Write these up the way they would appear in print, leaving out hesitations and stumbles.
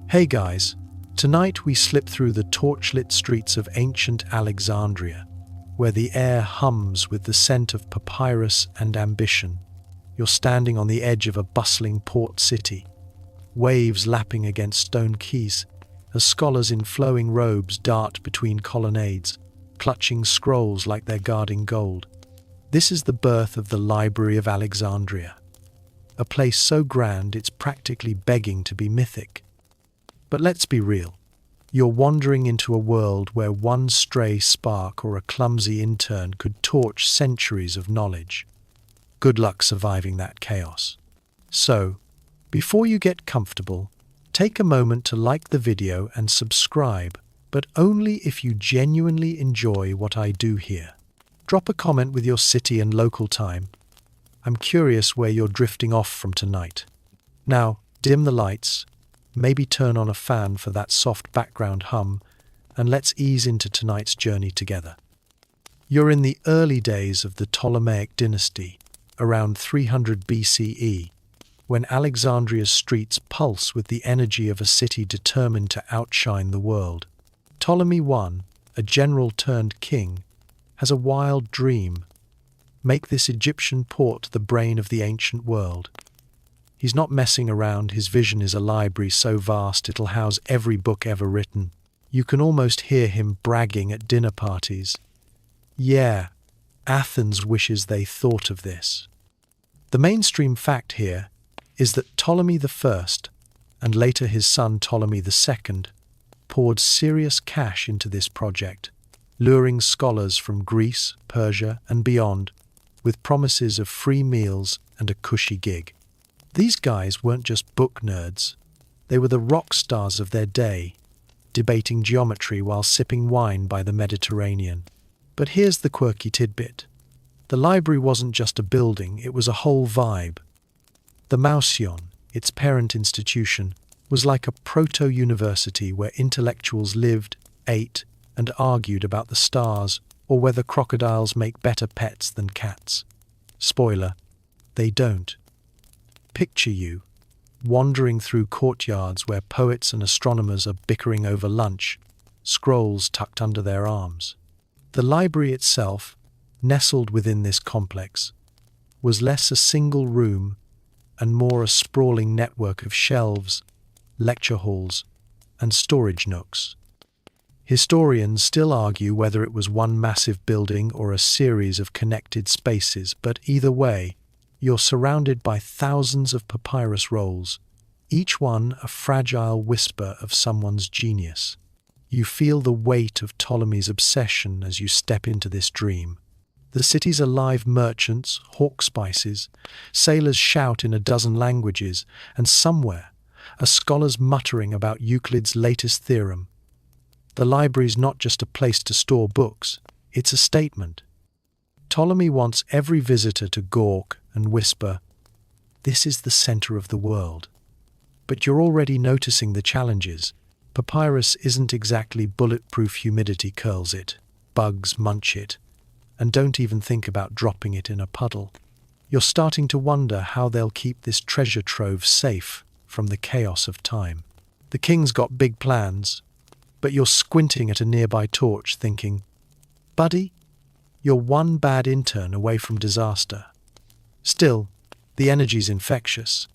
Hey guys, tonight we slip through the torchlit streets of ancient Alexandria, where the air hums with the scent of papyrus and ambition. You're standing on the edge of a bustling port city, waves lapping against stone quays, as scholars in flowing robes dart between colonnades, clutching scrolls like they're guarding gold. This is the birth of the Library of Alexandria, a place so grand it's practically begging to be mythic. But let's be real. You're wandering into a world where one stray spark or a clumsy intern could torch centuries of knowledge. Good luck surviving that chaos. So, before you get comfortable, take a moment to like the video and subscribe, but only if you genuinely enjoy what I do here. Drop a comment with your city and local time. I'm curious where you're drifting off from tonight. Now, dim the lights, maybe turn on a fan for that soft background hum, and let's ease into tonight's journey together. You're in the early days of the Ptolemaic dynasty, around 300 BCE, when Alexandria's streets pulse with the energy of a city determined to outshine the world. Ptolemy I, a general turned king, has a wild dream: make this Egyptian port the brain of the ancient world. He's not messing around. His vision is a library so vast it'll house every book ever written. You can almost hear him bragging at dinner parties. Yeah, Athens wishes they thought of this. The mainstream fact here is that Ptolemy I, and later his son Ptolemy II, poured serious cash into this project, luring scholars from Greece, Persia, and beyond, with promises of free meals and a cushy gig. These guys weren't just book nerds. They were the rock stars of their day, debating geometry while sipping wine by the Mediterranean. But here's the quirky tidbit. The library wasn't just a building, it was a whole vibe. The Mouseion, its parent institution, was like a proto-university where intellectuals lived, ate, and argued about the stars or whether crocodiles make better pets than cats. Spoiler, they don't. Picture you, wandering through courtyards where poets and astronomers are bickering over lunch, scrolls tucked under their arms. The library itself, nestled within this complex, was less a single room and more a sprawling network of shelves, lecture halls, and storage nooks. Historians still argue whether it was one massive building or a series of connected spaces, but either way, you're surrounded by thousands of papyrus rolls, each one a fragile whisper of someone's genius. You feel the weight of Ptolemy's obsession as you step into this dream. The city's alive merchants hawk spices, sailors shout in a dozen languages, and somewhere, a scholar's muttering about Euclid's latest theorem. The library's not just a place to store books, it's a statement. Ptolemy wants every visitor to gawk and whisper, "This is the center of the world." But you're already noticing the challenges. Papyrus isn't exactly bulletproof. Humidity curls it, bugs munch it, and don't even think about dropping it in a puddle. You're starting to wonder how they'll keep this treasure trove safe from the chaos of time. The king's got big plans, but you're squinting at a nearby torch thinking, "Buddy, you're one bad intern away from disaster." Still, the energy's infectious.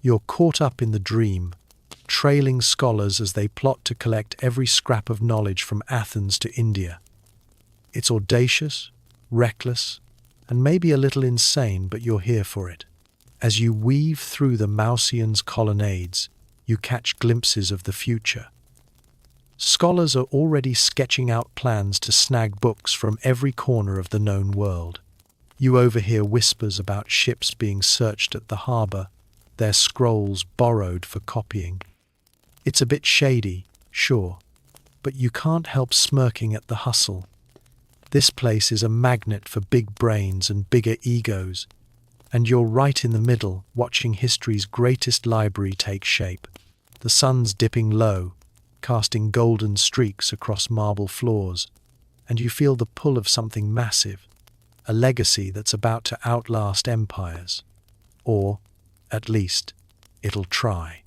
You're caught up in the dream, trailing scholars as they plot to collect every scrap of knowledge from Athens to India. It's audacious, reckless, and maybe a little insane, but you're here for it. As you weave through the Mouseion's colonnades, you catch glimpses of the future. Scholars are already sketching out plans to snag books from every corner of the known world. You overhear whispers about ships being searched at the harbor, their scrolls borrowed for copying. It's a bit shady, sure, but you can't help smirking at the hustle. This place is a magnet for big brains and bigger egos, and you're right in the middle, watching history's greatest library take shape. The sun's dipping low, casting golden streaks across marble floors, and you feel the pull of something massive, a legacy that's about to outlast empires. Or, at least, it'll try.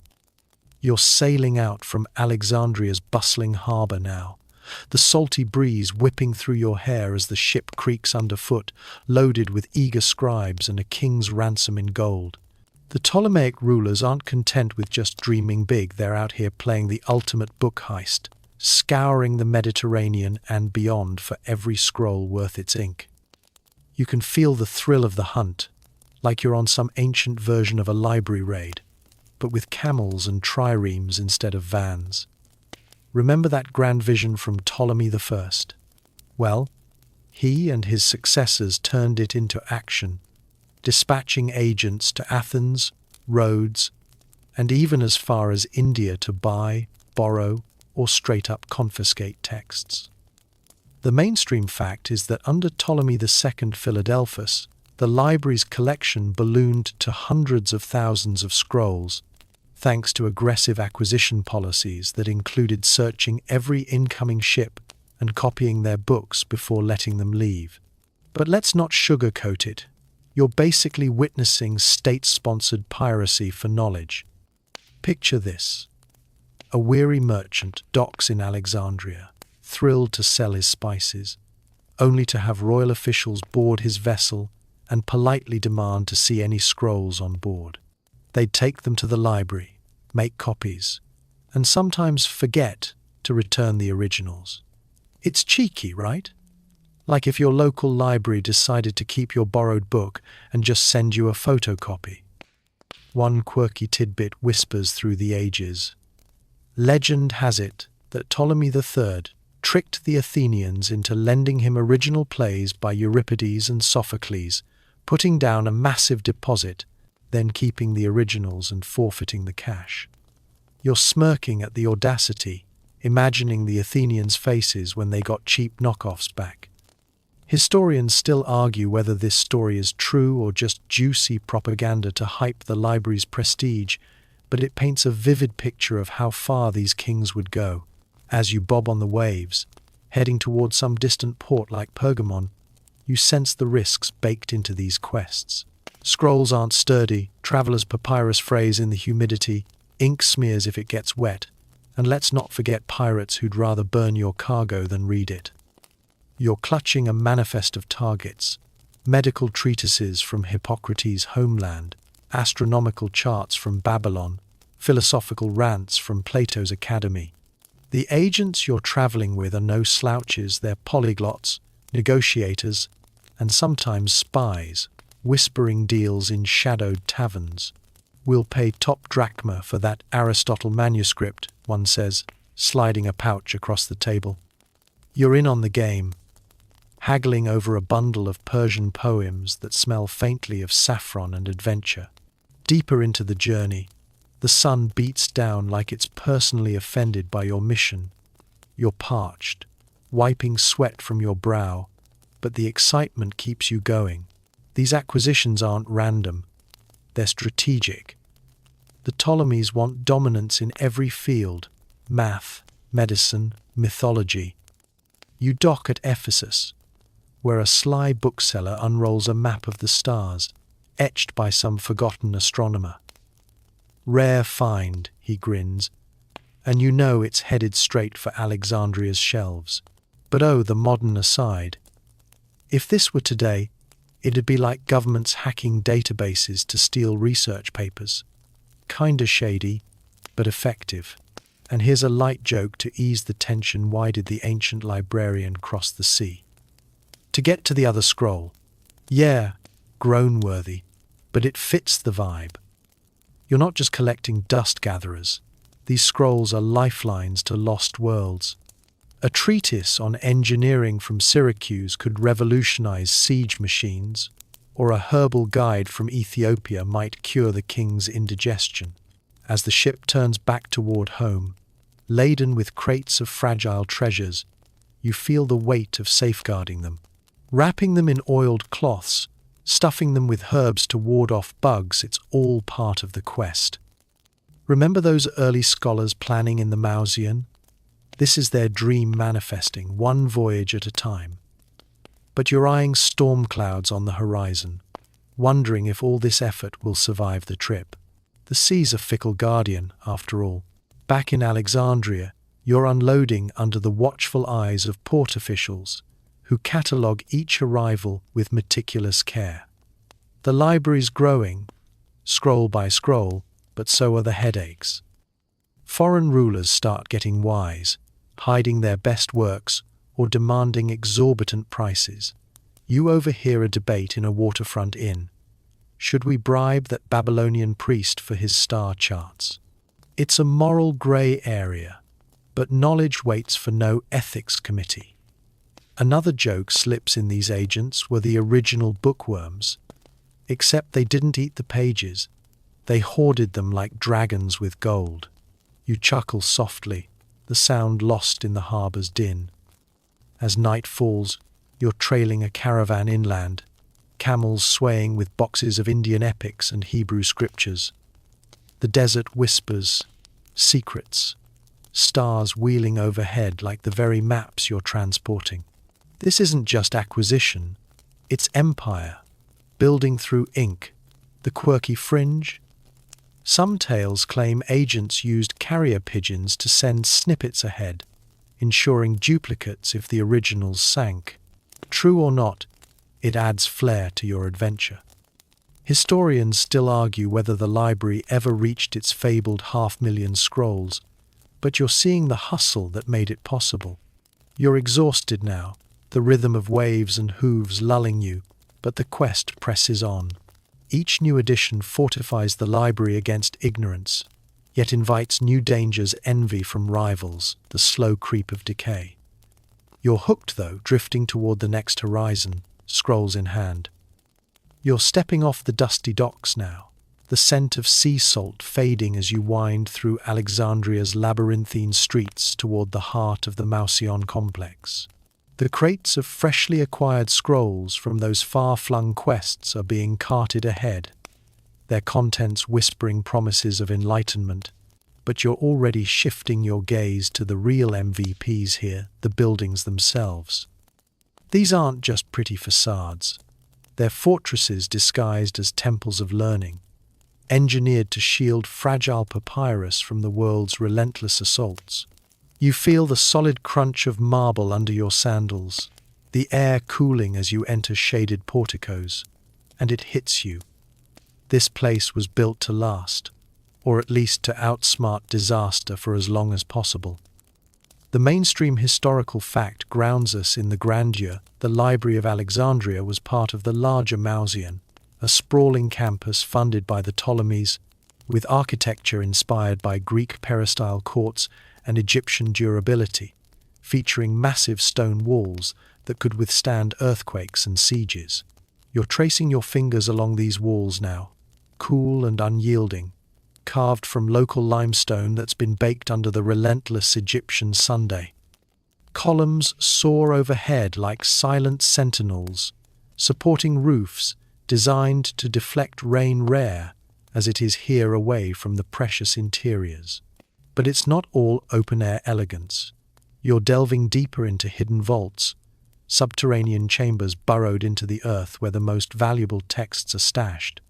You're sailing out from Alexandria's bustling harbour now, the salty breeze whipping through your hair as the ship creaks underfoot, loaded with eager scribes and a king's ransom in gold. The Ptolemaic rulers aren't content with just dreaming big, they're out here playing the ultimate book heist, scouring the Mediterranean and beyond for every scroll worth its ink. You can feel the thrill of the hunt, like you're on some ancient version of a library raid, but with camels and triremes instead of vans. Remember that grand vision from Ptolemy I? Well, he and his successors turned it into action, dispatching agents to Athens, Rhodes, and even as far as India to buy, borrow, or straight-up confiscate texts. The mainstream fact is that under Ptolemy II Philadelphus, the library's collection ballooned to hundreds of thousands of scrolls, thanks to aggressive acquisition policies that included searching every incoming ship and copying their books before letting them leave. But let's not sugarcoat it. You're basically witnessing state-sponsored piracy for knowledge. Picture this. A weary merchant docks in Alexandria, thrilled to sell his spices, only to have royal officials board his vessel and politely demand to see any scrolls on board. They'd take them to the library, make copies, and sometimes forget to return the originals. It's cheeky, right? Like if your local library decided to keep your borrowed book and just send you a photocopy. One quirky tidbit whispers through the ages. Legend has it that Ptolemy III tricked the Athenians into lending him original plays by Euripides and Sophocles, putting down a massive deposit, then keeping the originals and forfeiting the cash. You're smirking at the audacity, imagining the Athenians' faces when they got cheap knockoffs back. Historians still argue whether this story is true or just juicy propaganda to hype the library's prestige, but it paints a vivid picture of how far these kings would go. As you bob on the waves, heading towards some distant port like Pergamon, you sense the risks baked into these quests. Scrolls aren't sturdy, travelers' papyrus frays in the humidity, ink smears if it gets wet, and let's not forget pirates who'd rather burn your cargo than read it. You're clutching a manifest of targets, medical treatises from Hippocrates' homeland, astronomical charts from Babylon, philosophical rants from Plato's academy. The agents you're traveling with are no slouches, they're polyglots, negotiators, and sometimes spies, whispering deals in shadowed taverns. We'll pay top drachma for that Aristotle manuscript, one says, sliding a pouch across the table. You're in on the game, haggling over a bundle of Persian poems that smell faintly of saffron and adventure. Deeper into the journey, the sun beats down like it's personally offended by your mission. You're parched, wiping sweat from your brow, but the excitement keeps you going. These acquisitions aren't random, they're strategic. The Ptolemies want dominance in every field: math, medicine, mythology. You dock at Ephesus, where a sly bookseller unrolls a map of the stars, etched by some forgotten astronomer. Rare find, he grins, and you know it's headed straight for Alexandria's shelves. But oh, the modern aside. If this were today, it'd be like governments hacking databases to steal research papers. Kinda shady, but effective. And here's a light joke to ease the tension. Why did the ancient librarian cross the sea? To get to the other scroll. Yeah, groan-worthy, but it fits the vibe. You're not just collecting dust gatherers. These scrolls are lifelines to lost worlds. A treatise on engineering from Syracuse could revolutionize siege machines, or a herbal guide from Ethiopia might cure the king's indigestion. As the ship turns back toward home, laden with crates of fragile treasures, you feel the weight of safeguarding them. Wrapping them in oiled cloths, stuffing them with herbs to ward off bugs, it's all part of the quest. Remember those early scholars planning in the Mausoleum? This is their dream manifesting, one voyage at a time. But you're eyeing storm clouds on the horizon, wondering if all this effort will survive the trip. The sea's a fickle guardian, after all. Back in Alexandria, you're unloading under the watchful eyes of port officials, who catalogue each arrival with meticulous care. The library's growing, scroll by scroll, but so are the headaches. Foreign rulers start getting wise, hiding their best works or demanding exorbitant prices. You overhear a debate in a waterfront inn. Should we bribe that Babylonian priest for his star charts? It's a moral grey area, but knowledge waits for no ethics committee. Another joke slips in these agents were the original bookworms, except they didn't eat the pages. They hoarded them like dragons with gold. You chuckle softly, the sound lost in the harbour's din. As night falls, you're trailing a caravan inland, camels swaying with boxes of Indian epics and Hebrew scriptures. The desert whispers, secrets, stars wheeling overhead like the very maps you're transporting. This isn't just acquisition, it's empire, building through ink, the quirky fringe. Some tales claim agents used carrier pigeons to send snippets ahead, ensuring duplicates if the originals sank. True or not, it adds flair to your adventure. Historians still argue whether the library ever reached its fabled 500,000 scrolls, but you're seeing the hustle that made it possible. You're exhausted now, the rhythm of waves and hooves lulling you, but the quest presses on. Each new edition fortifies the library against ignorance, yet invites new dangers, envy from rivals, the slow creep of decay. You're hooked, though, drifting toward the next horizon, scrolls in hand. You're stepping off the dusty docks now, the scent of sea salt fading as you wind through Alexandria's labyrinthine streets toward the heart of the Mausion complex. The crates of freshly acquired scrolls from those far-flung quests are being carted ahead, their contents whispering promises of enlightenment, but you're already shifting your gaze to the real MVPs here, the buildings themselves. These aren't just pretty facades. They're fortresses disguised as temples of learning, engineered to shield fragile papyrus from the world's relentless assaults. You feel the solid crunch of marble under your sandals, the air cooling as you enter shaded porticos, and it hits you. This place was built to last, or at least to outsmart disaster for as long as possible. The mainstream historical fact grounds us in the grandeur. The Library of Alexandria was part of the larger Mausion, a sprawling campus funded by the Ptolemies, with architecture inspired by Greek peristyle courts and Egyptian durability, featuring massive stone walls that could withstand earthquakes and sieges. You're tracing your fingers along these walls now, cool and unyielding, carved from local limestone that's been baked under the relentless Egyptian Sunday. Columns soar overhead like silent sentinels, supporting roofs designed to deflect rain rare as it is here away from the precious interiors. But it's not all open-air elegance. You're delving deeper into hidden vaults, subterranean chambers burrowed into the earth where the most valuable texts are stashed.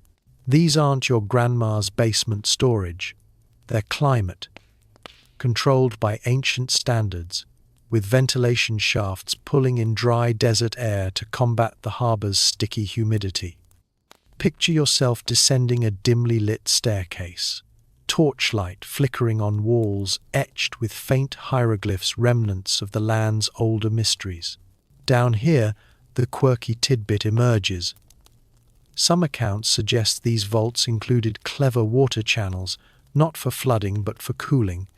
These aren't your grandma's basement storage. They're climate, controlled by ancient standards, with ventilation shafts pulling in dry desert air to combat the harbor's sticky humidity. Picture yourself descending a dimly lit staircase, torchlight flickering on walls etched with faint hieroglyphs, remnants of the land's older mysteries. Down here, the quirky tidbit emerges. Some accounts suggest these vaults included clever water channels, not for flooding but for cooling,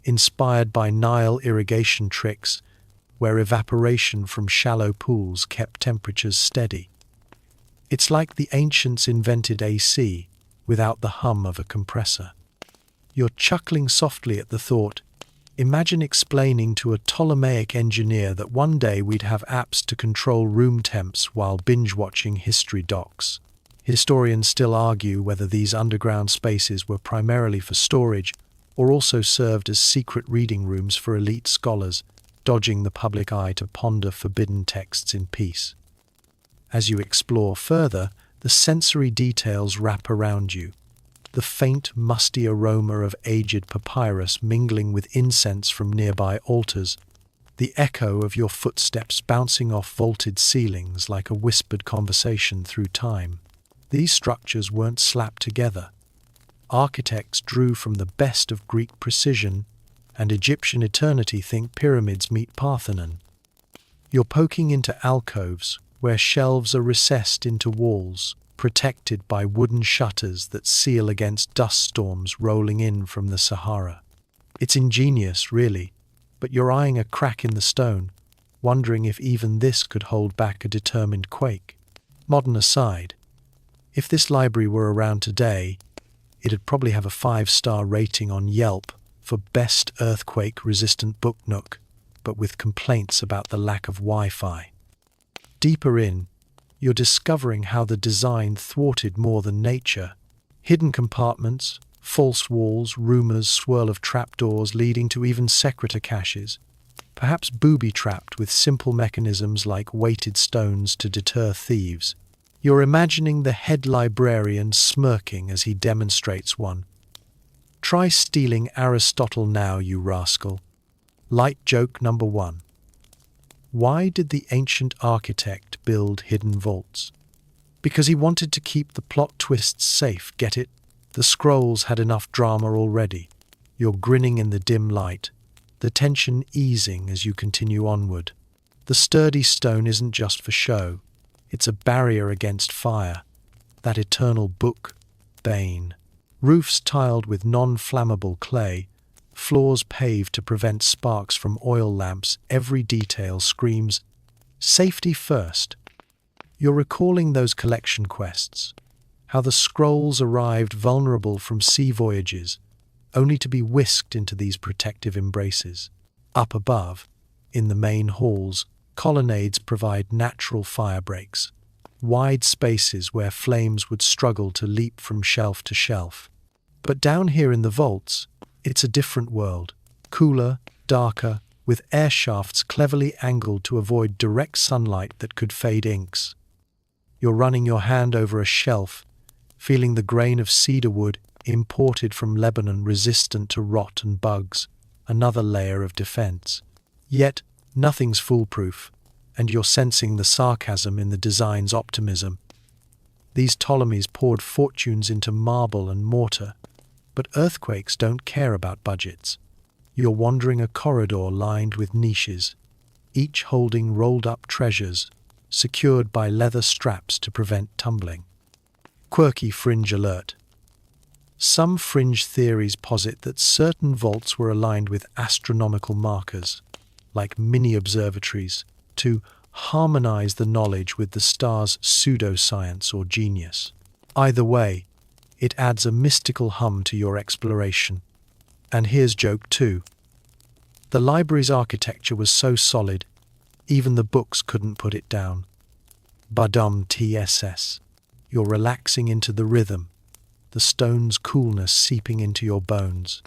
inspired by Nile irrigation tricks, where evaporation from shallow pools kept temperatures steady. It's like the ancients invented AC without the hum of a compressor. You're chuckling softly at the thought. Imagine explaining to a Ptolemaic engineer that one day we'd have apps to control room temps while binge-watching history docs. Historians still argue whether these underground spaces were primarily for storage or also served as secret reading rooms for elite scholars, dodging the public eye to ponder forbidden texts in peace. As you explore further, the sensory details wrap around you. the faint, musty aroma of aged papyrus mingling with incense from nearby altars, the echo of your footsteps bouncing off vaulted ceilings like a whispered conversation through time. These structures weren't slapped together. Architects drew from the best of Greek precision and Egyptian eternity. Think pyramids meet Parthenon. You're poking into alcoves where shelves are recessed into walls, protected by wooden shutters that seal against dust storms rolling in from the Sahara. It's ingenious, really, but you're eyeing a crack in the stone, wondering if even this could hold back a determined quake. Modern aside, if this library were around today, it'd probably have a 5-star rating on Yelp for best earthquake-resistant book nook, but with complaints about the lack of Wi-Fi. Deeper in, you're discovering how the design thwarted more than nature. Hidden compartments, false walls, rumors, swirl of trapdoors leading to even secreter caches, perhaps booby-trapped with simple mechanisms like weighted stones to deter thieves. You're imagining the head librarian smirking as he demonstrates one. Try stealing Aristotle now, you rascal. Light joke number 1. Why did the ancient architect build hidden vaults? Because he wanted to keep the plot twists safe, get it? The scrolls had enough drama already. You're grinning in the dim light, the tension easing as you continue onward. The sturdy stone isn't just for show. It's a barrier against fire, that eternal book bane. Roofs tiled with non-flammable clay, floors paved to prevent sparks from oil lamps, every detail screams, safety first. You're recalling those collection quests, how the scrolls arrived vulnerable from sea voyages, only to be whisked into these protective embraces. Up above, in the main halls, colonnades provide natural fire breaks, wide spaces where flames would struggle to leap from shelf to shelf. But down here in the vaults, it's a different world, cooler, darker, with air shafts cleverly angled to avoid direct sunlight that could fade inks. You're running your hand over a shelf, feeling the grain of cedar wood imported from Lebanon resistant to rot and bugs, another layer of defense. Yet, nothing's foolproof, and you're sensing the sarcasm in the design's optimism. These Ptolemies poured fortunes into marble and mortar, but earthquakes don't care about budgets. You're wandering a corridor lined with niches, each holding rolled-up treasures, secured by leather straps to prevent tumbling. Quirky fringe alert. Some fringe theories posit that certain vaults were aligned with astronomical markers, like mini-observatories, to harmonize the knowledge with the star's pseudoscience or genius. Either way, it adds a mystical hum to your exploration. And here's joke 2. The library's architecture was so solid, even the books couldn't put it down. Badum TSS. You're relaxing into the rhythm, the stone's coolness seeping into your bones.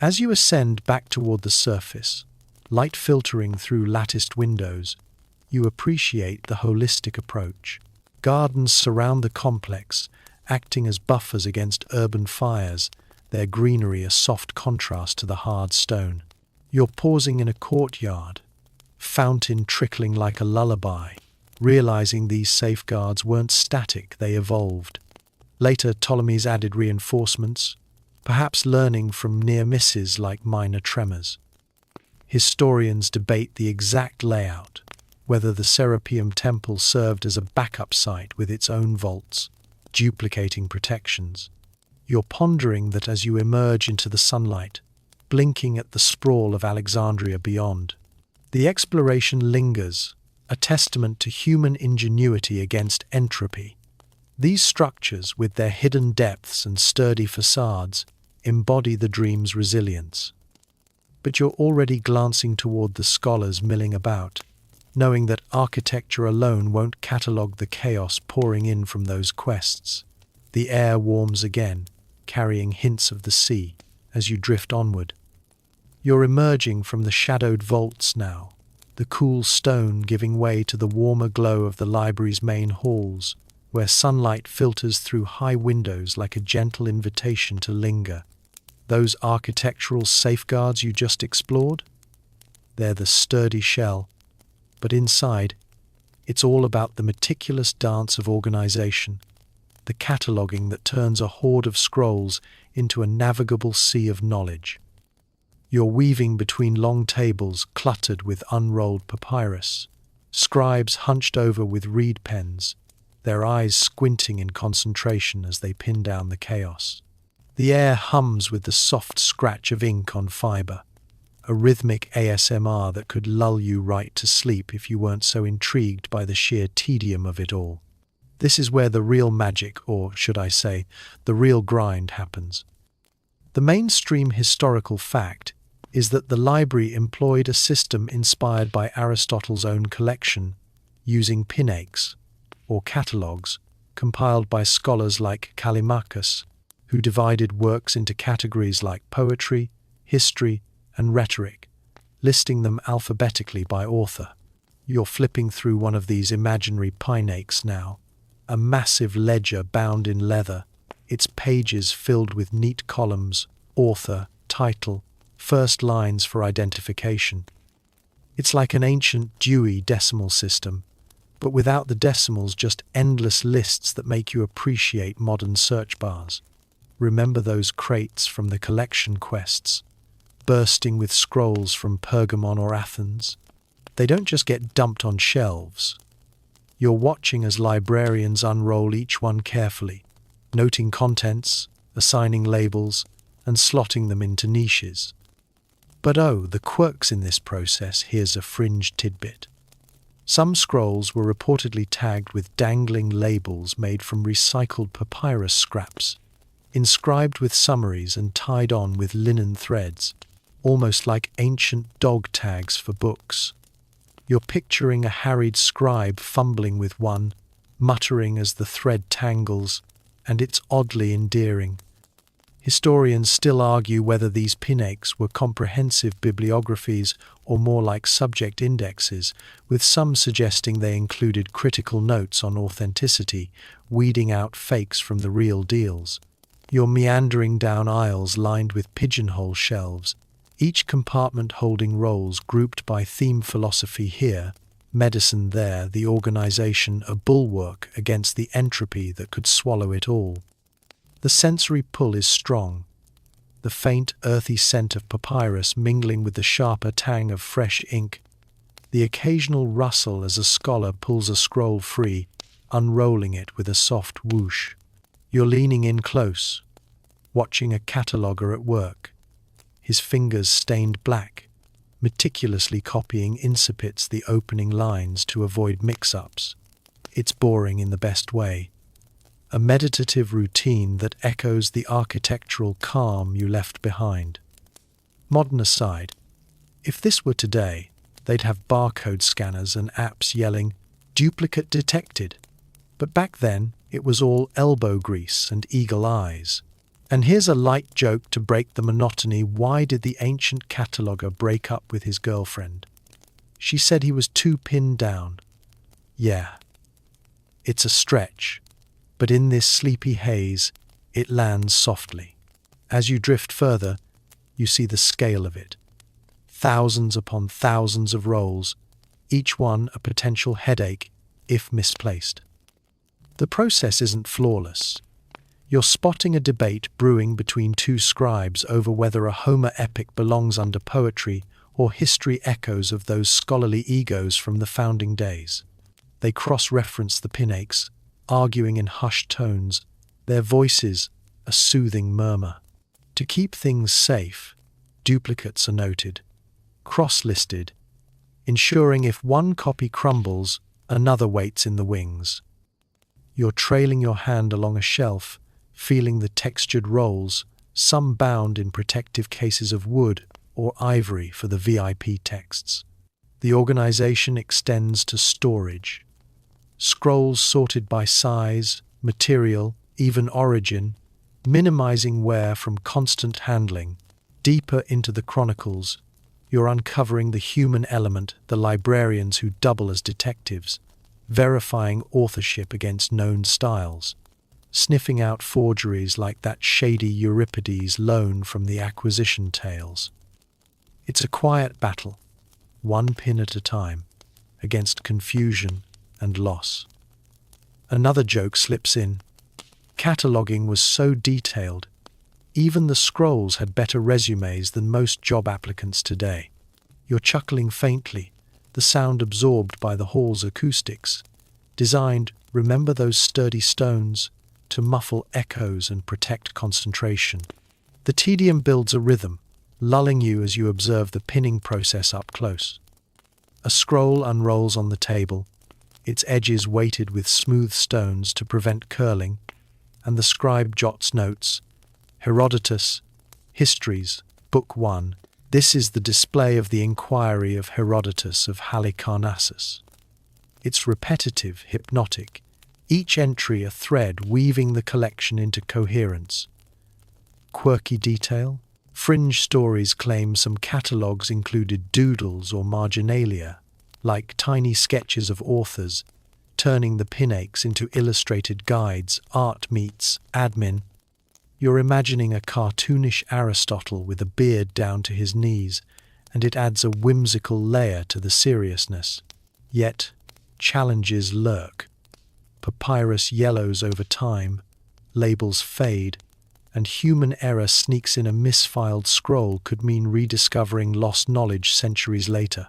As you ascend back toward the surface, light filtering through latticed windows, you appreciate the holistic approach. Gardens surround the complex, acting as buffers against urban fires, their greenery a soft contrast to the hard stone. You're pausing in a courtyard, fountain trickling like a lullaby, realizing these safeguards weren't static, they evolved. Later, Ptolemies added reinforcements, perhaps learning from near misses like minor tremors. Historians debate the exact layout, whether the Serapeum Temple served as a backup site with its own vaults, duplicating protections. You're pondering that as you emerge into the sunlight, blinking at the sprawl of Alexandria beyond. The exploration lingers, a testament to human ingenuity against entropy. These structures, with their hidden depths and sturdy facades, embody the dream's resilience. But you're already glancing toward the scholars milling about, knowing that architecture alone won't catalogue the chaos pouring in from those quests. The air warms again, carrying hints of the sea, as you drift onward. You're emerging from the shadowed vaults now, the cool stone giving way to the warmer glow of the library's main halls, where sunlight filters through high windows like a gentle invitation to linger. Those architectural safeguards you just explored? They're the sturdy shell, but inside, it's all about the meticulous dance of organization, the cataloging that turns a hoard of scrolls into a navigable sea of knowledge. You're weaving between long tables cluttered with unrolled papyrus, scribes hunched over with reed pens, their eyes squinting in concentration as they pin down the chaos. The air hums with the soft scratch of ink on fiber, a rhythmic ASMR that could lull you right to sleep if you weren't so intrigued by the sheer tedium of it all. This is where the real magic, or should I say, the real grind happens. The mainstream historical fact is that the library employed a system inspired by Aristotle's own collection, using pinaches, or catalogues, compiled by scholars like Callimachus, who divided works into categories like poetry, history, and rhetoric, listing them alphabetically by author. You're flipping through one of these imaginary pinaches now, a massive ledger bound in leather, its pages filled with neat columns, author, title, first lines for identification. It's like an ancient Dewey Decimal System, but without the decimals, just endless lists that make you appreciate modern search bars. Remember those crates from the collection quests, bursting with scrolls from Pergamon or Athens? They don't just get dumped on shelves. You're watching as librarians unroll each one carefully, noting contents, assigning labels, and slotting them into niches. But oh, the quirks in this process, here's a fringe tidbit. Some scrolls were reportedly tagged with dangling labels made from recycled papyrus scraps, inscribed with summaries and tied on with linen threads, almost like ancient dog tags for books. You're picturing a harried scribe fumbling with one, muttering as the thread tangles, and it's oddly endearing. Historians still argue whether these pinaches were comprehensive bibliographies or more like subject indexes, with some suggesting they included critical notes on authenticity, weeding out fakes from the real deals. You're meandering down aisles lined with pigeonhole shelves, each compartment holding rolls grouped by theme: philosophy here, medicine there, the organization a bulwark against the entropy that could swallow it all. The sensory pull is strong, the faint, earthy scent of papyrus mingling with the sharper tang of fresh ink, the occasional rustle as a scholar pulls a scroll free, unrolling it with a soft whoosh. You're leaning in close, watching a cataloguer at work, his fingers stained black, meticulously copying incipits the opening lines to avoid mix-ups. It's boring in the best way. A meditative routine that echoes the architectural calm you left behind. Modern aside, if this were today, they'd have barcode scanners and apps yelling, "Duplicate detected." But back then, it was all elbow grease and eagle eyes. And here's a light joke to break the monotony. Why did the ancient cataloguer break up with his girlfriend? She said he was too pinned down. Yeah, it's a stretch, but in this sleepy haze, it lands softly. As you drift further, you see the scale of it. Thousands upon thousands of rolls, each one a potential headache if misplaced. The process isn't flawless. You're spotting a debate brewing between two scribes over whether a Homer epic belongs under poetry or history echoes of those scholarly egos from the founding days. They cross-reference the pinaches, arguing in hushed tones, their voices a soothing murmur. To keep things safe, duplicates are noted, cross-listed, ensuring if one copy crumbles, another waits in the wings. You're trailing your hand along a shelf, feeling the textured rolls, some bound in protective cases of wood or ivory for the VIP texts. The organization extends to storage. Scrolls sorted by size, material, even origin, minimizing wear from constant handling. Deeper into the chronicles, you're uncovering the human element, the librarians who double as detectives, verifying authorship against known styles, sniffing out forgeries like that shady Euripides loan from the Acquisition Tales. It's a quiet battle, one pin at a time, against confusion and loss. Another joke slips in. Cataloguing was so detailed, even the scrolls had better resumes than most job applicants today. You're chuckling faintly, the sound absorbed by the hall's acoustics, designed, remember those sturdy stones, to muffle echoes and protect concentration. The tedium builds a rhythm, lulling you as you observe the pinning process up close. A scroll unrolls on the table, its edges weighted with smooth stones to prevent curling, and the scribe jots notes. Herodotus, Histories, Book 1. This is the display of the inquiry of Herodotus of Halicarnassus. It's repetitive, hypnotic, each entry a thread weaving the collection into coherence. Quirky detail? Fringe stories claim some catalogues included doodles or marginalia, like tiny sketches of authors, turning the pinaches into illustrated guides. Art meets admin. You're imagining a cartoonish Aristotle with a beard down to his knees, and it adds a whimsical layer to the seriousness. Yet, challenges lurk. Papyrus yellows over time, labels fade, and human error sneaks in. A misfiled scroll could mean rediscovering lost knowledge centuries later.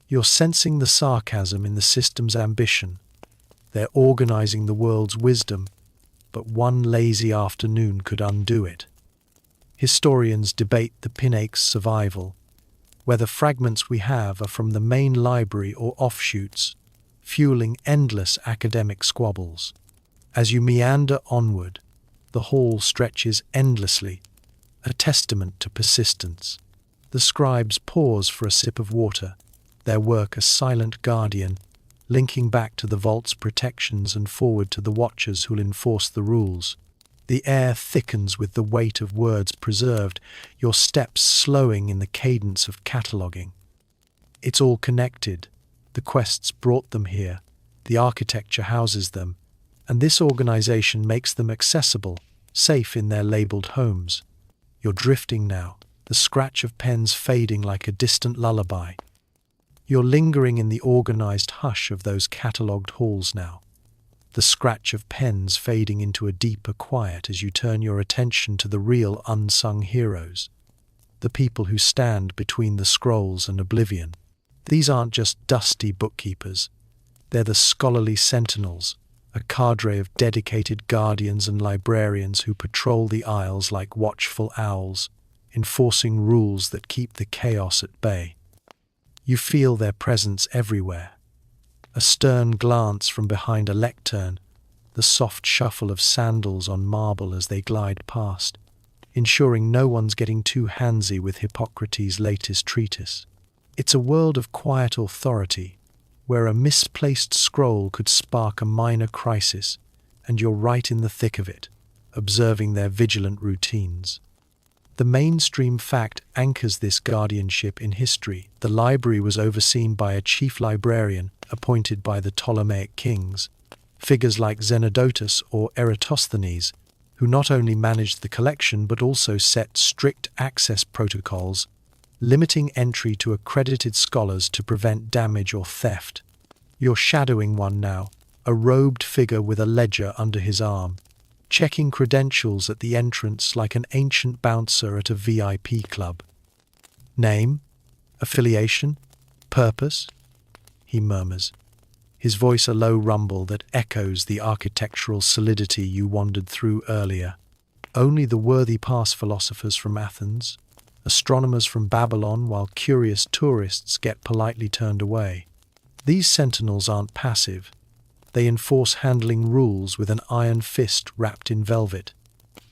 You're sensing the sarcasm in the system's ambition. They're organizing the world's wisdom, but one lazy afternoon could undo it. Historians debate the pinache's survival, whether fragments we have are from the main library or offshoots, fueling endless academic squabbles. As you meander onward, the hall stretches endlessly, a testament to persistence. The scribes pause for a sip of water, their work a silent guardian, linking back to the vault's protections and forward to the watchers who'll enforce the rules. The air thickens with the weight of words preserved, your steps slowing in the cadence of cataloguing. It's all connected. The quests brought them here, the architecture houses them, and this organization makes them accessible, safe in their labeled homes. You're drifting now, the scratch of pens fading like a distant lullaby. You're lingering in the organized hush of those catalogued halls now, the scratch of pens fading into a deeper quiet as you turn your attention to the real unsung heroes, the people who stand between the scrolls and oblivion. These aren't just dusty bookkeepers, they're the scholarly sentinels, a cadre of dedicated guardians and librarians who patrol the aisles like watchful owls, enforcing rules that keep the chaos at bay. You feel their presence everywhere. A stern glance from behind a lectern, the soft shuffle of sandals on marble as they glide past, ensuring no one's getting too handsy with Hippocrates' latest treatise. It's a world of quiet authority, where a misplaced scroll could spark a minor crisis, and you're right in the thick of it, observing their vigilant routines. The mainstream fact anchors this guardianship in history. The library was overseen by a chief librarian appointed by the Ptolemaic kings, figures like Zenodotus or Eratosthenes, who not only managed the collection but also set strict access protocols, limiting entry to accredited scholars to prevent damage or theft. You're shadowing one now, a robed figure with a ledger under his arm, checking credentials at the entrance like an ancient bouncer at a VIP club. Name? Affiliation? Purpose? He murmurs, his voice a low rumble that echoes the architectural solidity you wandered through earlier. Only the worthy past philosophers from Athens, astronomers from Babylon, while curious tourists get politely turned away. These sentinels aren't passive. They enforce handling rules with an iron fist wrapped in velvet.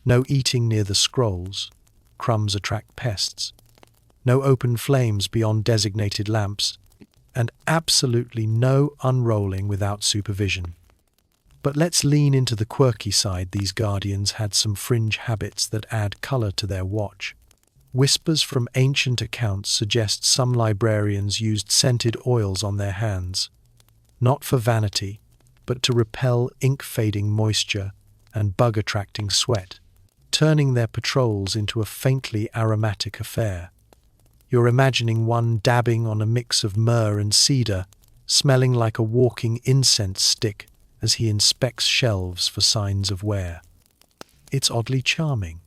No eating near the scrolls. Crumbs attract pests. No open flames beyond designated lamps. And absolutely no unrolling without supervision. But let's lean into the quirky side. These guardians had some fringe habits that add color to their watch. Whispers from ancient accounts suggest some librarians used scented oils on their hands, not for vanity, but to repel ink-fading moisture and bug-attracting sweat, turning their patrols into a faintly aromatic affair. You're imagining one dabbing on a mix of myrrh and cedar, smelling like a walking incense stick as he inspects shelves for signs of wear. It's oddly charming,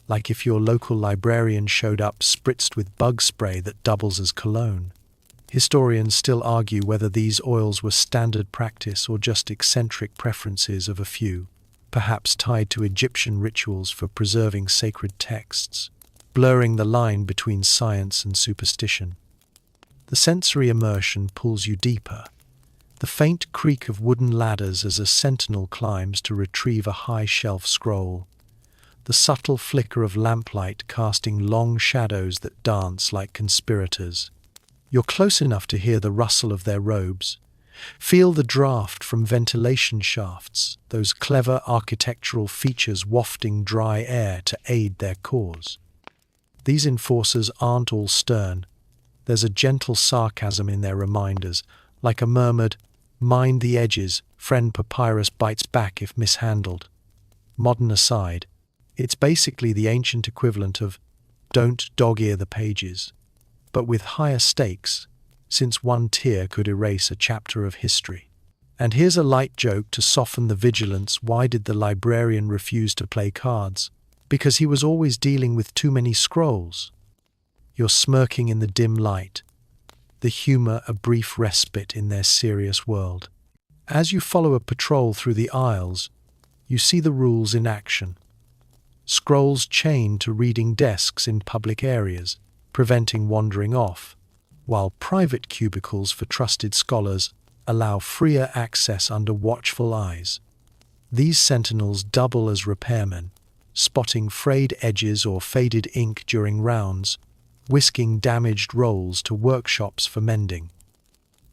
like if your local librarian showed up spritzed with bug spray that doubles as cologne. Historians still argue whether these oils were standard practice or just eccentric preferences of a few, perhaps tied to Egyptian rituals for preserving sacred texts, blurring the line between science and superstition. The sensory immersion pulls you deeper. The faint creak of wooden ladders as a sentinel climbs to retrieve a high-shelf scroll. The subtle flicker of lamplight casting long shadows that dance like conspirators. You're close enough to hear the rustle of their robes. Feel the draft from ventilation shafts, those clever architectural features wafting dry air to aid their cause. These enforcers aren't all stern. There's a gentle sarcasm in their reminders, like a murmured, "Mind the edges, friend Papyrus bites back if mishandled." Modern aside, it's basically the ancient equivalent of "don't dog-ear the pages," but with higher stakes, since one tear could erase a chapter of history. And here's a light joke to soften the vigilance. Why did the librarian refuse to play cards? Because he was always dealing with too many scrolls. You're smirking in the dim light, the humor a brief respite in their serious world. As you follow a patrol through the aisles, you see the rules in action. Scrolls chained to reading desks in public areas, preventing wandering off, while private cubicles for trusted scholars allow freer access under watchful eyes. These sentinels double as repairmen, spotting frayed edges or faded ink during rounds, whisking damaged rolls to workshops for mending.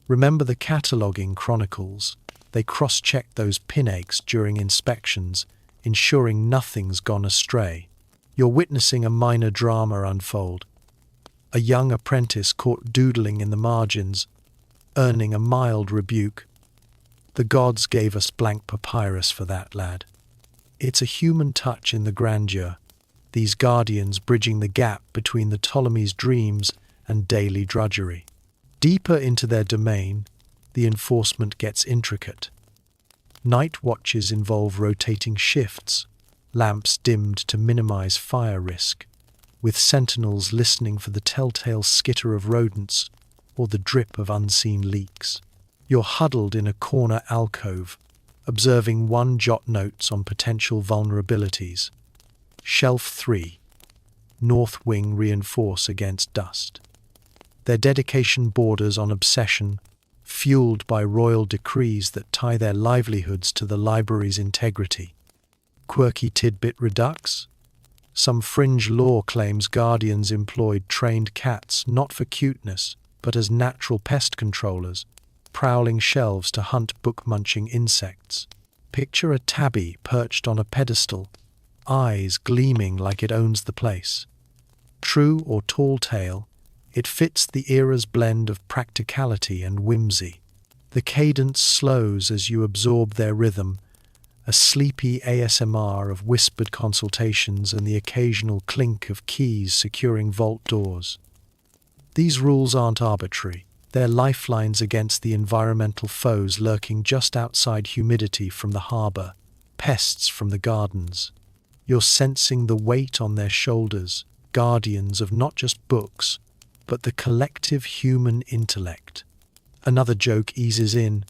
Remember the cataloging chronicles. They cross-check those pin aches during inspections, ensuring nothing's gone astray. You're witnessing a minor drama unfold. A young apprentice caught doodling in the margins, earning a mild rebuke. "The gods gave us blank papyrus for that, lad." It's a human touch in the grandeur, these guardians bridging the gap between the Ptolemies' dreams and daily drudgery. Deeper into their domain, the enforcement gets intricate. Night watches involve rotating shifts, lamps dimmed to minimize fire risk, with sentinels listening for the telltale skitter of rodents or the drip of unseen leaks. You're huddled in a corner alcove, observing one-jot notes on potential vulnerabilities. Shelf 3. North Wing reinforce against dust. Their dedication borders on obsession, fueled by royal decrees that tie their livelihoods to the library's integrity. Quirky tidbit redux? Some fringe lore claims guardians employed trained cats not for cuteness, but as natural pest controllers, prowling shelves to hunt book-munching insects. Picture a tabby perched on a pedestal, eyes gleaming like it owns the place. True or tall tale, it fits the era's blend of practicality and whimsy. The cadence slows as you absorb their rhythm, a sleepy ASMR of whispered consultations and the occasional clink of keys securing vault doors. These rules aren't arbitrary. They're lifelines against the environmental foes lurking just outside humidity from the harbor, pests from the gardens. You're sensing the weight on their shoulders, guardians of not just books, but the collective human intellect. Another joke eases in.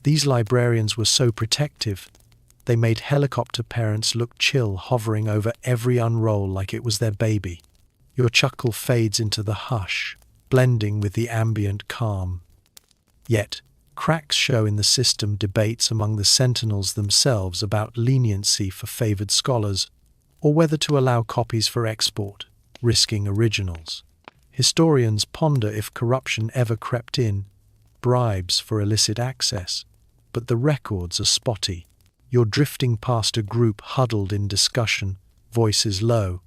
These librarians were so protective, they made helicopter parents look chill, hovering over every unroll like it was their baby. Your chuckle fades into the hush, blending with the ambient calm. Yet, cracks show in the system debates among the sentinels themselves about leniency for favored scholars, or whether to allow copies for export, risking originals. Historians ponder if corruption ever crept in, bribes for illicit access, but the records are spotty. You're drifting past a group huddled in discussion, voices low.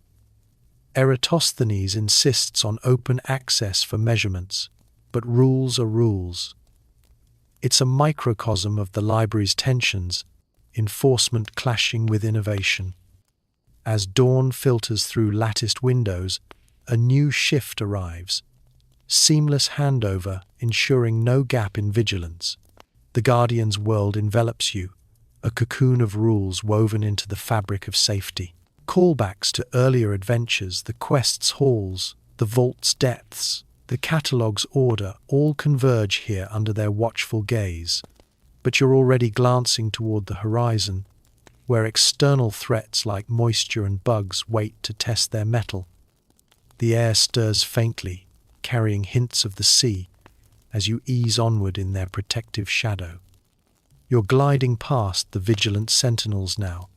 Eratosthenes insists on open access for measurements, but rules are rules. It's a microcosm of the library's tensions, enforcement clashing with innovation. As dawn filters through latticed windows, a new shift arrives. Seamless handover, ensuring no gap in vigilance. The Guardian's world envelops you, a cocoon of rules woven into the fabric of safety. Callbacks to earlier adventures, the quest's halls, the vault's depths, the catalogue's order all converge here under their watchful gaze. But you're already glancing toward the horizon, where external threats like moisture and bugs wait to test their mettle. The air stirs faintly, carrying hints of the sea, as you ease onward in their protective shadow. You're gliding past the vigilant sentinels now,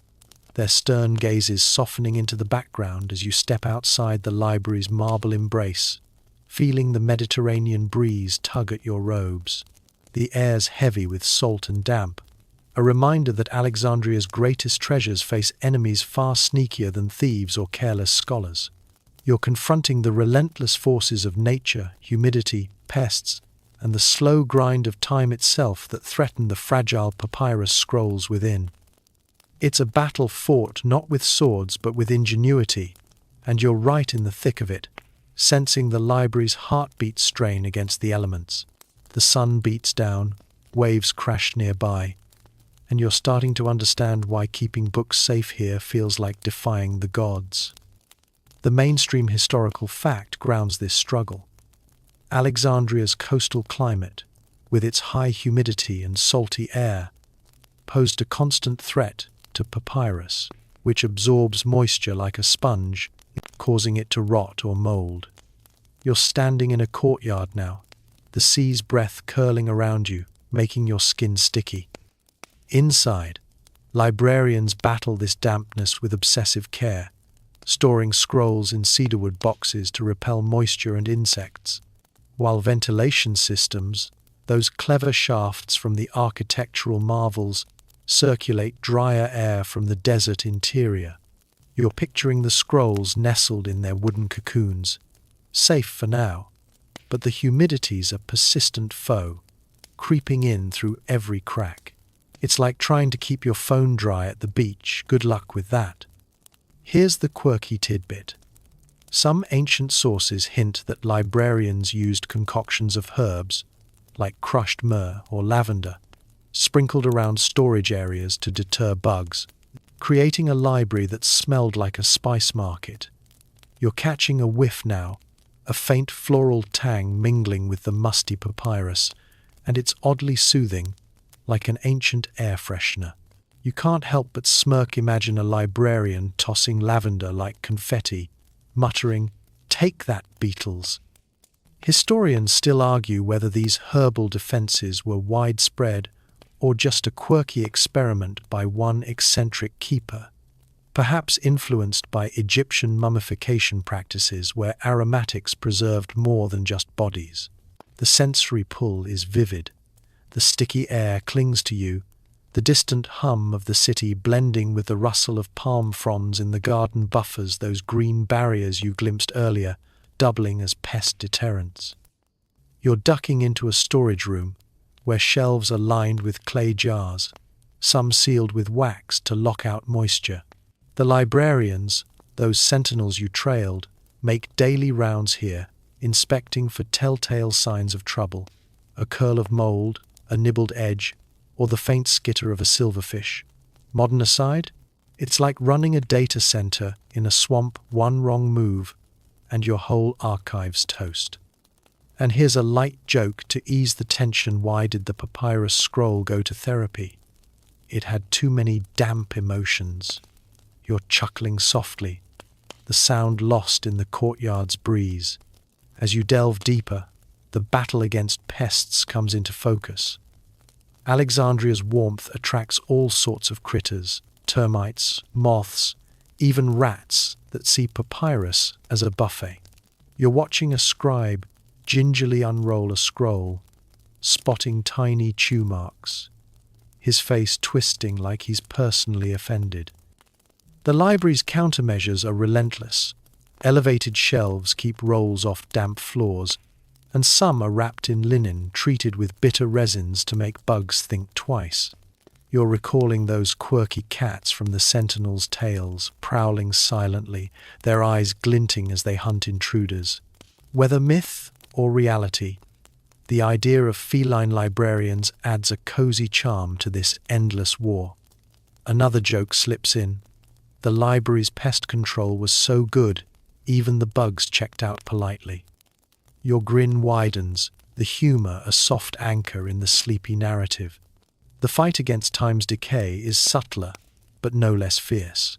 their stern gazes softening into the background as you step outside the library's marble embrace, feeling the Mediterranean breeze tug at your robes. The air's heavy with salt and damp, a reminder that Alexandria's greatest treasures face enemies far sneakier than thieves or careless scholars. You're confronting the relentless forces of nature, humidity, pests, and the slow grind of time itself that threaten the fragile papyrus scrolls within. It's a battle fought not with swords but with ingenuity, and you're right in the thick of it, sensing the library's heartbeat strain against the elements. The sun beats down, waves crash nearby, and you're starting to understand why keeping books safe here feels like defying the gods. The mainstream historical fact grounds this struggle. Alexandria's coastal climate, with its high humidity and salty air, posed a constant threat to papyrus, which absorbs moisture like a sponge, causing it to rot or mold. You're standing in a courtyard now, the sea's breath curling around you, making your skin sticky. Inside, librarians battle this dampness with obsessive care, storing scrolls in cedarwood boxes to repel moisture and insects, while ventilation systems, those clever shafts from the architectural marvels, circulate drier air from the desert interior. You're picturing the scrolls nestled in their wooden cocoons, safe for now, but the humidity's a persistent foe, creeping in through every crack. It's like trying to keep your phone dry at the beach. Good luck with that. Here's the quirky tidbit. Some ancient sources hint that librarians used concoctions of herbs, like crushed myrrh or lavender, sprinkled around storage areas to deter bugs, creating a library that smelled like a spice market. You're catching a whiff now, a faint floral tang mingling with the musty papyrus, and it's oddly soothing, like an ancient air freshener. You can't help but imagine a librarian tossing lavender like confetti, muttering, "Take that, beetles." Historians still argue whether these herbal defenses were widespread or just a quirky experiment by one eccentric keeper, perhaps influenced by Egyptian mummification practices where aromatics preserved more than just bodies. The sensory pull is vivid. The sticky air clings to you, the distant hum of the city blending with the rustle of palm fronds in the garden buffers those green barriers you glimpsed earlier, doubling as pest deterrents. You're ducking into a storage room, where shelves are lined with clay jars, some sealed with wax to lock out moisture. The librarians, those sentinels you trailed, make daily rounds here, inspecting for telltale signs of trouble, a curl of mold, a nibbled edge, or the faint skitter of a silverfish. Modern aside, it's like running a data center in a swamp. One wrong move, and your whole archive's toast. And here's a light joke to ease the tension. Why did the papyrus scroll go to therapy? It had too many damp emotions. You're chuckling softly, the sound lost in the courtyard's breeze. As you delve deeper, the battle against pests comes into focus. Alexandria's warmth attracts all sorts of critters, termites, moths, even rats that see papyrus as a buffet. You're watching a scribe gingerly unroll a scroll, spotting tiny chew marks, his face twisting like he's personally offended. The library's countermeasures are relentless. Elevated shelves keep rolls off damp floors, and some are wrapped in linen treated with bitter resins to make bugs think twice. You're recalling those quirky cats from the sentinel's tales, prowling silently, their eyes glinting as they hunt intruders. Whether myth or reality, the idea of feline librarians adds a cozy charm to this endless war. Another joke slips in. The library's pest control was so good, even the bugs checked out politely. Your grin widens, the humor a soft anchor in the sleepy narrative. The fight against time's decay is subtler, but no less fierce.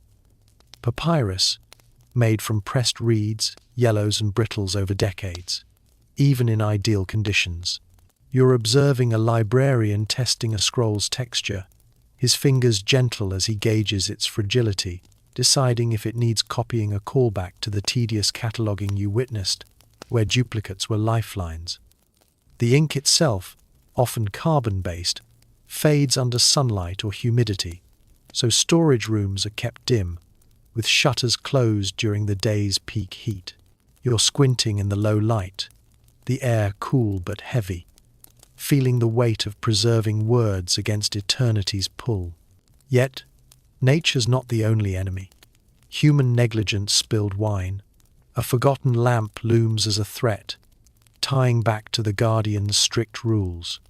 Papyrus, made from pressed reeds, yellows and brittles over decades, even in ideal conditions. You're observing a librarian testing a scroll's texture, his fingers gentle as he gauges its fragility, deciding if it needs copying a callback to the tedious cataloguing you witnessed, where duplicates were lifelines. The ink itself, often carbon-based, fades under sunlight or humidity, so storage rooms are kept dim, with shutters closed during the day's peak heat. You're squinting in the low light, the air cool but heavy, feeling the weight of preserving words against eternity's pull. Yet, nature's not the only enemy. Human negligence spilled wine. A forgotten lamp looms as a threat, tying back to the Guardian's strict rules.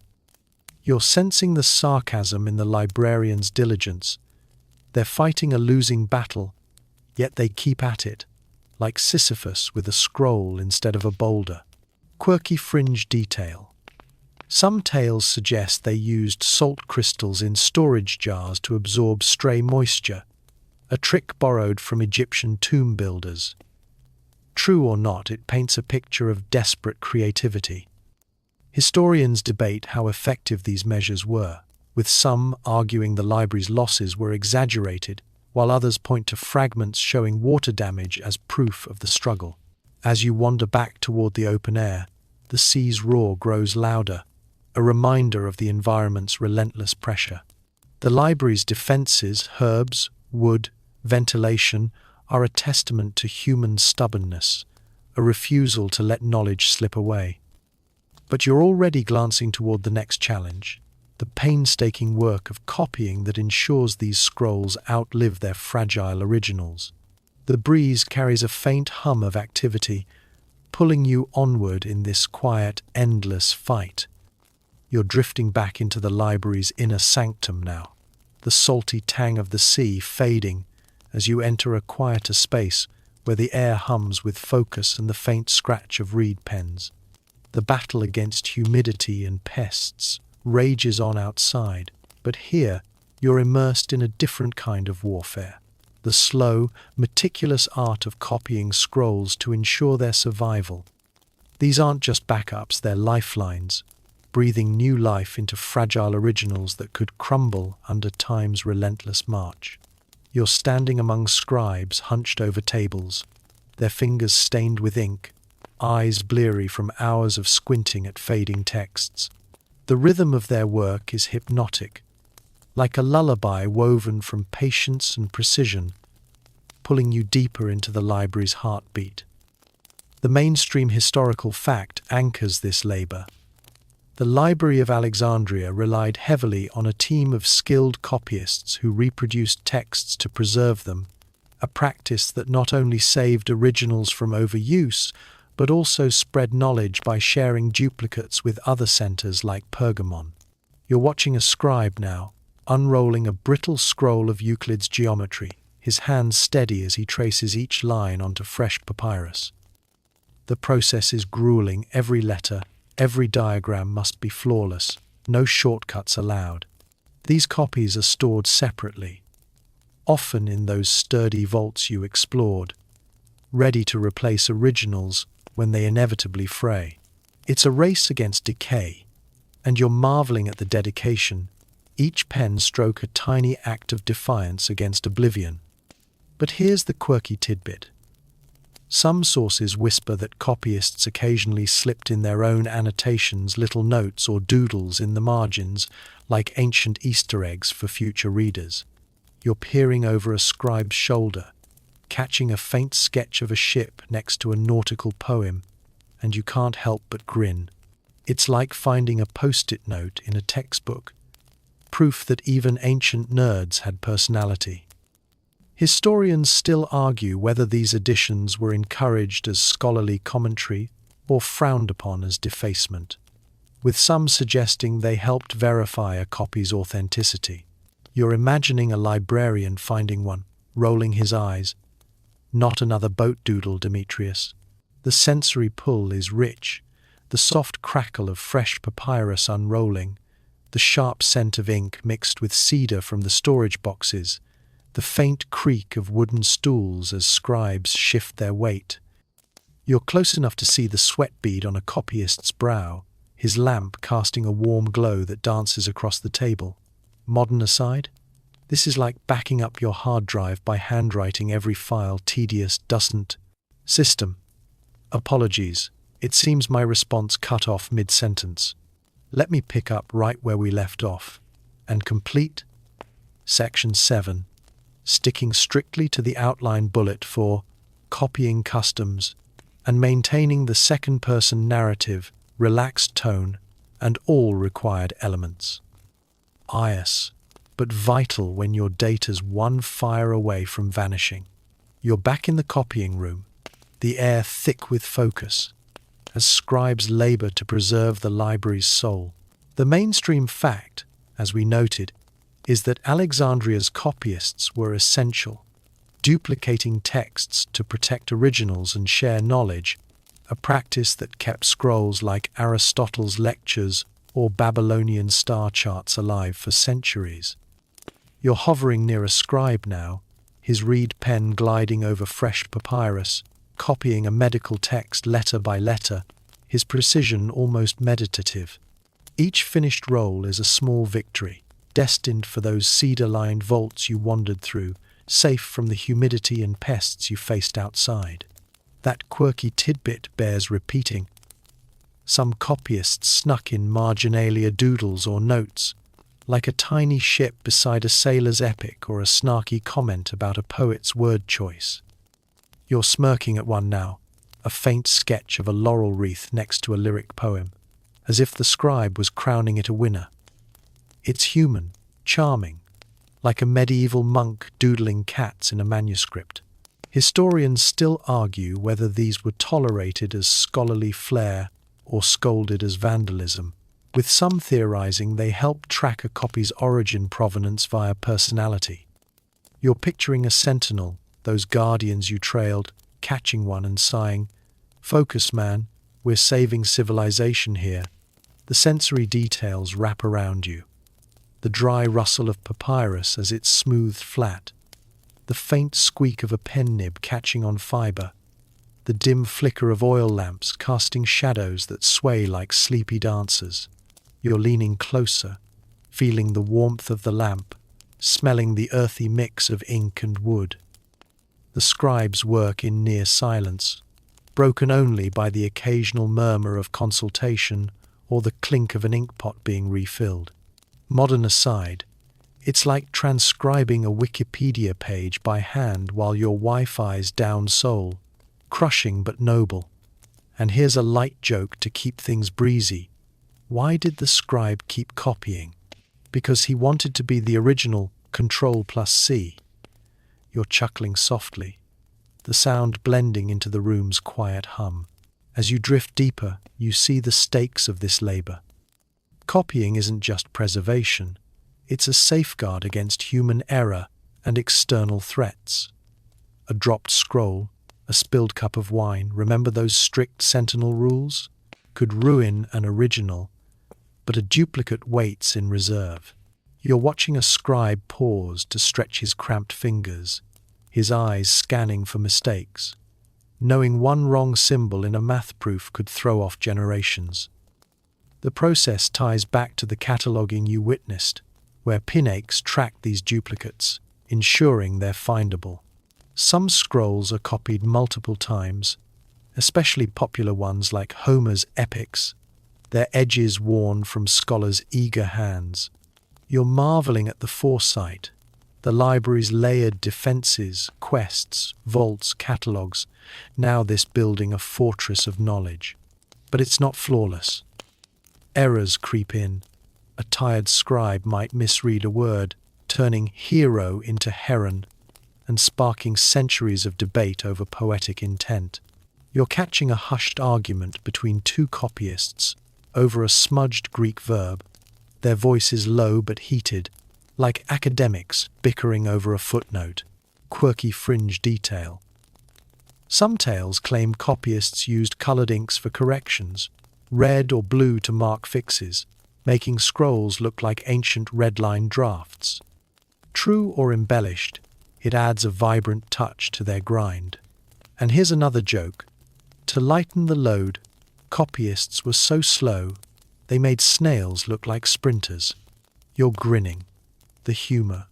You're sensing the sarcasm in the librarian's diligence. They're fighting a losing battle, yet they keep at it, like Sisyphus with a scroll instead of a boulder. Quirky fringe detail. Some tales suggest they used salt crystals in storage jars to absorb stray moisture, a trick borrowed from Egyptian tomb builders. True or not, it paints a picture of desperate creativity. Historians debate how effective these measures were, with some arguing the library's losses were exaggerated, while others point to fragments showing water damage as proof of the struggle. As you wander back toward the open air, the sea's roar grows louder, a reminder of the environment's relentless pressure. The library's defenses, herbs, wood, ventilation, are a testament to human stubbornness, a refusal to let knowledge slip away. But you're already glancing toward the next challenge, the painstaking work of copying that ensures these scrolls outlive their fragile originals. The breeze carries a faint hum of activity, pulling you onward in this quiet, endless fight. You're drifting back into the library's inner sanctum now, the salty tang of the sea fading as you enter a quieter space where the air hums with focus and the faint scratch of reed pens. The battle against humidity and pests rages on outside, but here you're immersed in a different kind of warfare. The slow, meticulous art of copying scrolls to ensure their survival. These aren't just backups, they're lifelines, breathing new life into fragile originals that could crumble under time's relentless march. You're standing among scribes hunched over tables, their fingers stained with ink, eyes bleary from hours of squinting at fading texts. The rhythm of their work is hypnotic, like a lullaby woven from patience and precision, pulling you deeper into the library's heartbeat. The mainstream historical fact anchors this labor. The Library of Alexandria relied heavily on a team of skilled copyists who reproduced texts to preserve them, a practice that not only saved originals from overuse, but also spread knowledge by sharing duplicates with other centers like Pergamon. You're watching a scribe now, unrolling a brittle scroll of Euclid's geometry, his hands steady as he traces each line onto fresh papyrus. The process is grueling. Every letter, every diagram must be flawless, no shortcuts allowed. These copies are stored separately, often in those sturdy vaults you explored, ready to replace originals when they inevitably fray. It's a race against decay, and you're marveling at the dedication, each pen stroke a tiny act of defiance against oblivion. But here's the quirky tidbit. Some sources whisper that copyists occasionally slipped in their own annotations, little notes or doodles in the margins, like ancient Easter eggs for future readers. You're peering over a scribe's shoulder, catching a faint sketch of a ship next to a nautical poem, and you can't help but grin. It's like finding a post-it note in a textbook, proof that even ancient nerds had personality. Historians still argue whether these additions were encouraged as scholarly commentary or frowned upon as defacement, with some suggesting they helped verify a copy's authenticity. You're imagining a librarian finding one, rolling his eyes. Not another boat doodle, Demetrius. The sensory pull is rich, the soft crackle of fresh papyrus unrolling, the sharp scent of ink mixed with cedar from the storage boxes, the faint creak of wooden stools as scribes shift their weight. You're close enough to see the sweat bead on a copyist's brow, his lamp casting a warm glow that dances across the table. Modern aside, this is like backing up your hard drive by handwriting every file. Tedious, doesn't. System. Apologies. It seems my response cut off mid-sentence. Let me pick up right where we left off and complete Section 7, sticking strictly to the outline bullet for copying customs and maintaining the second-person narrative, relaxed tone, and all required elements. Ibis, but vital when your data's one fire away from vanishing. You're back in the copying room, the air thick with focus, as scribes labor to preserve the library's soul. The mainstream fact, as we noted, is that Alexandria's copyists were essential, duplicating texts to protect originals and share knowledge, a practice that kept scrolls like Aristotle's lectures or Babylonian star charts alive for centuries. You're hovering near a scribe now, his reed pen gliding over fresh papyrus, copying a medical text letter by letter, his precision almost meditative. Each finished roll is a small victory, destined for those cedar-lined vaults you wandered through, safe from the humidity and pests you faced outside. That quirky tidbit bears repeating. Some copyists snuck in marginalia doodles or notes, like a tiny ship beside a sailor's epic or a snarky comment about a poet's word choice. You're smirking at one now, a faint sketch of a laurel wreath next to a lyric poem, as if the scribe was crowning it a winner. It's human, charming, like a medieval monk doodling cats in a manuscript. Historians still argue whether these were tolerated as scholarly flair or scolded as vandalism, with some theorizing they help track a copy's origin provenance via personality. You're picturing a sentinel, those guardians you trailed, catching one and sighing, "Focus, man, we're saving civilization here." The sensory details wrap around you. The dry rustle of papyrus as it's smoothed flat, the faint squeak of a pen nib catching on fiber, the dim flicker of oil lamps casting shadows that sway like sleepy dancers. You're leaning closer, feeling the warmth of the lamp, smelling the earthy mix of ink and wood. The scribes work in near silence, broken only by the occasional murmur of consultation or the clink of an inkpot being refilled. Modern aside, it's like transcribing a Wikipedia page by hand while your Wi-Fi's down soul, crushing but noble. And here's a light joke to keep things breezy. Why did the scribe keep copying? Because he wanted to be the original Control+C. You're chuckling softly, the sound blending into the room's quiet hum. As you drift deeper, you see the stakes of this labor. Copying isn't just preservation, it's a safeguard against human error and external threats. A dropped scroll, a spilled cup of wine, remember those strict sentinel rules? Could ruin an original, but a duplicate waits in reserve. You're watching a scribe pause to stretch his cramped fingers, his eyes scanning for mistakes, knowing one wrong symbol in a math proof could throw off generations. The process ties back to the cataloging you witnessed, where pinakes track these duplicates, ensuring they're findable. Some scrolls are copied multiple times, especially popular ones like Homer's epics, their edges worn from scholars' eager hands. You're marveling at the foresight, the library's layered defenses, quests, vaults, catalogues, now this building a fortress of knowledge. But it's not flawless. Errors creep in. A tired scribe might misread a word, turning hero into heron, and sparking centuries of debate over poetic intent. You're catching a hushed argument between two copyists over a smudged Greek verb. Their voices low but heated, like academics bickering over a footnote, quirky fringe detail. Some tales claim copyists used colored inks for corrections, red or blue to mark fixes, making scrolls look like ancient red-line drafts. True or embellished, it adds a vibrant touch to their grind. And here's another joke. To lighten the load, copyists were so slow, they made snails look like sprinters. You're grinning. The humor,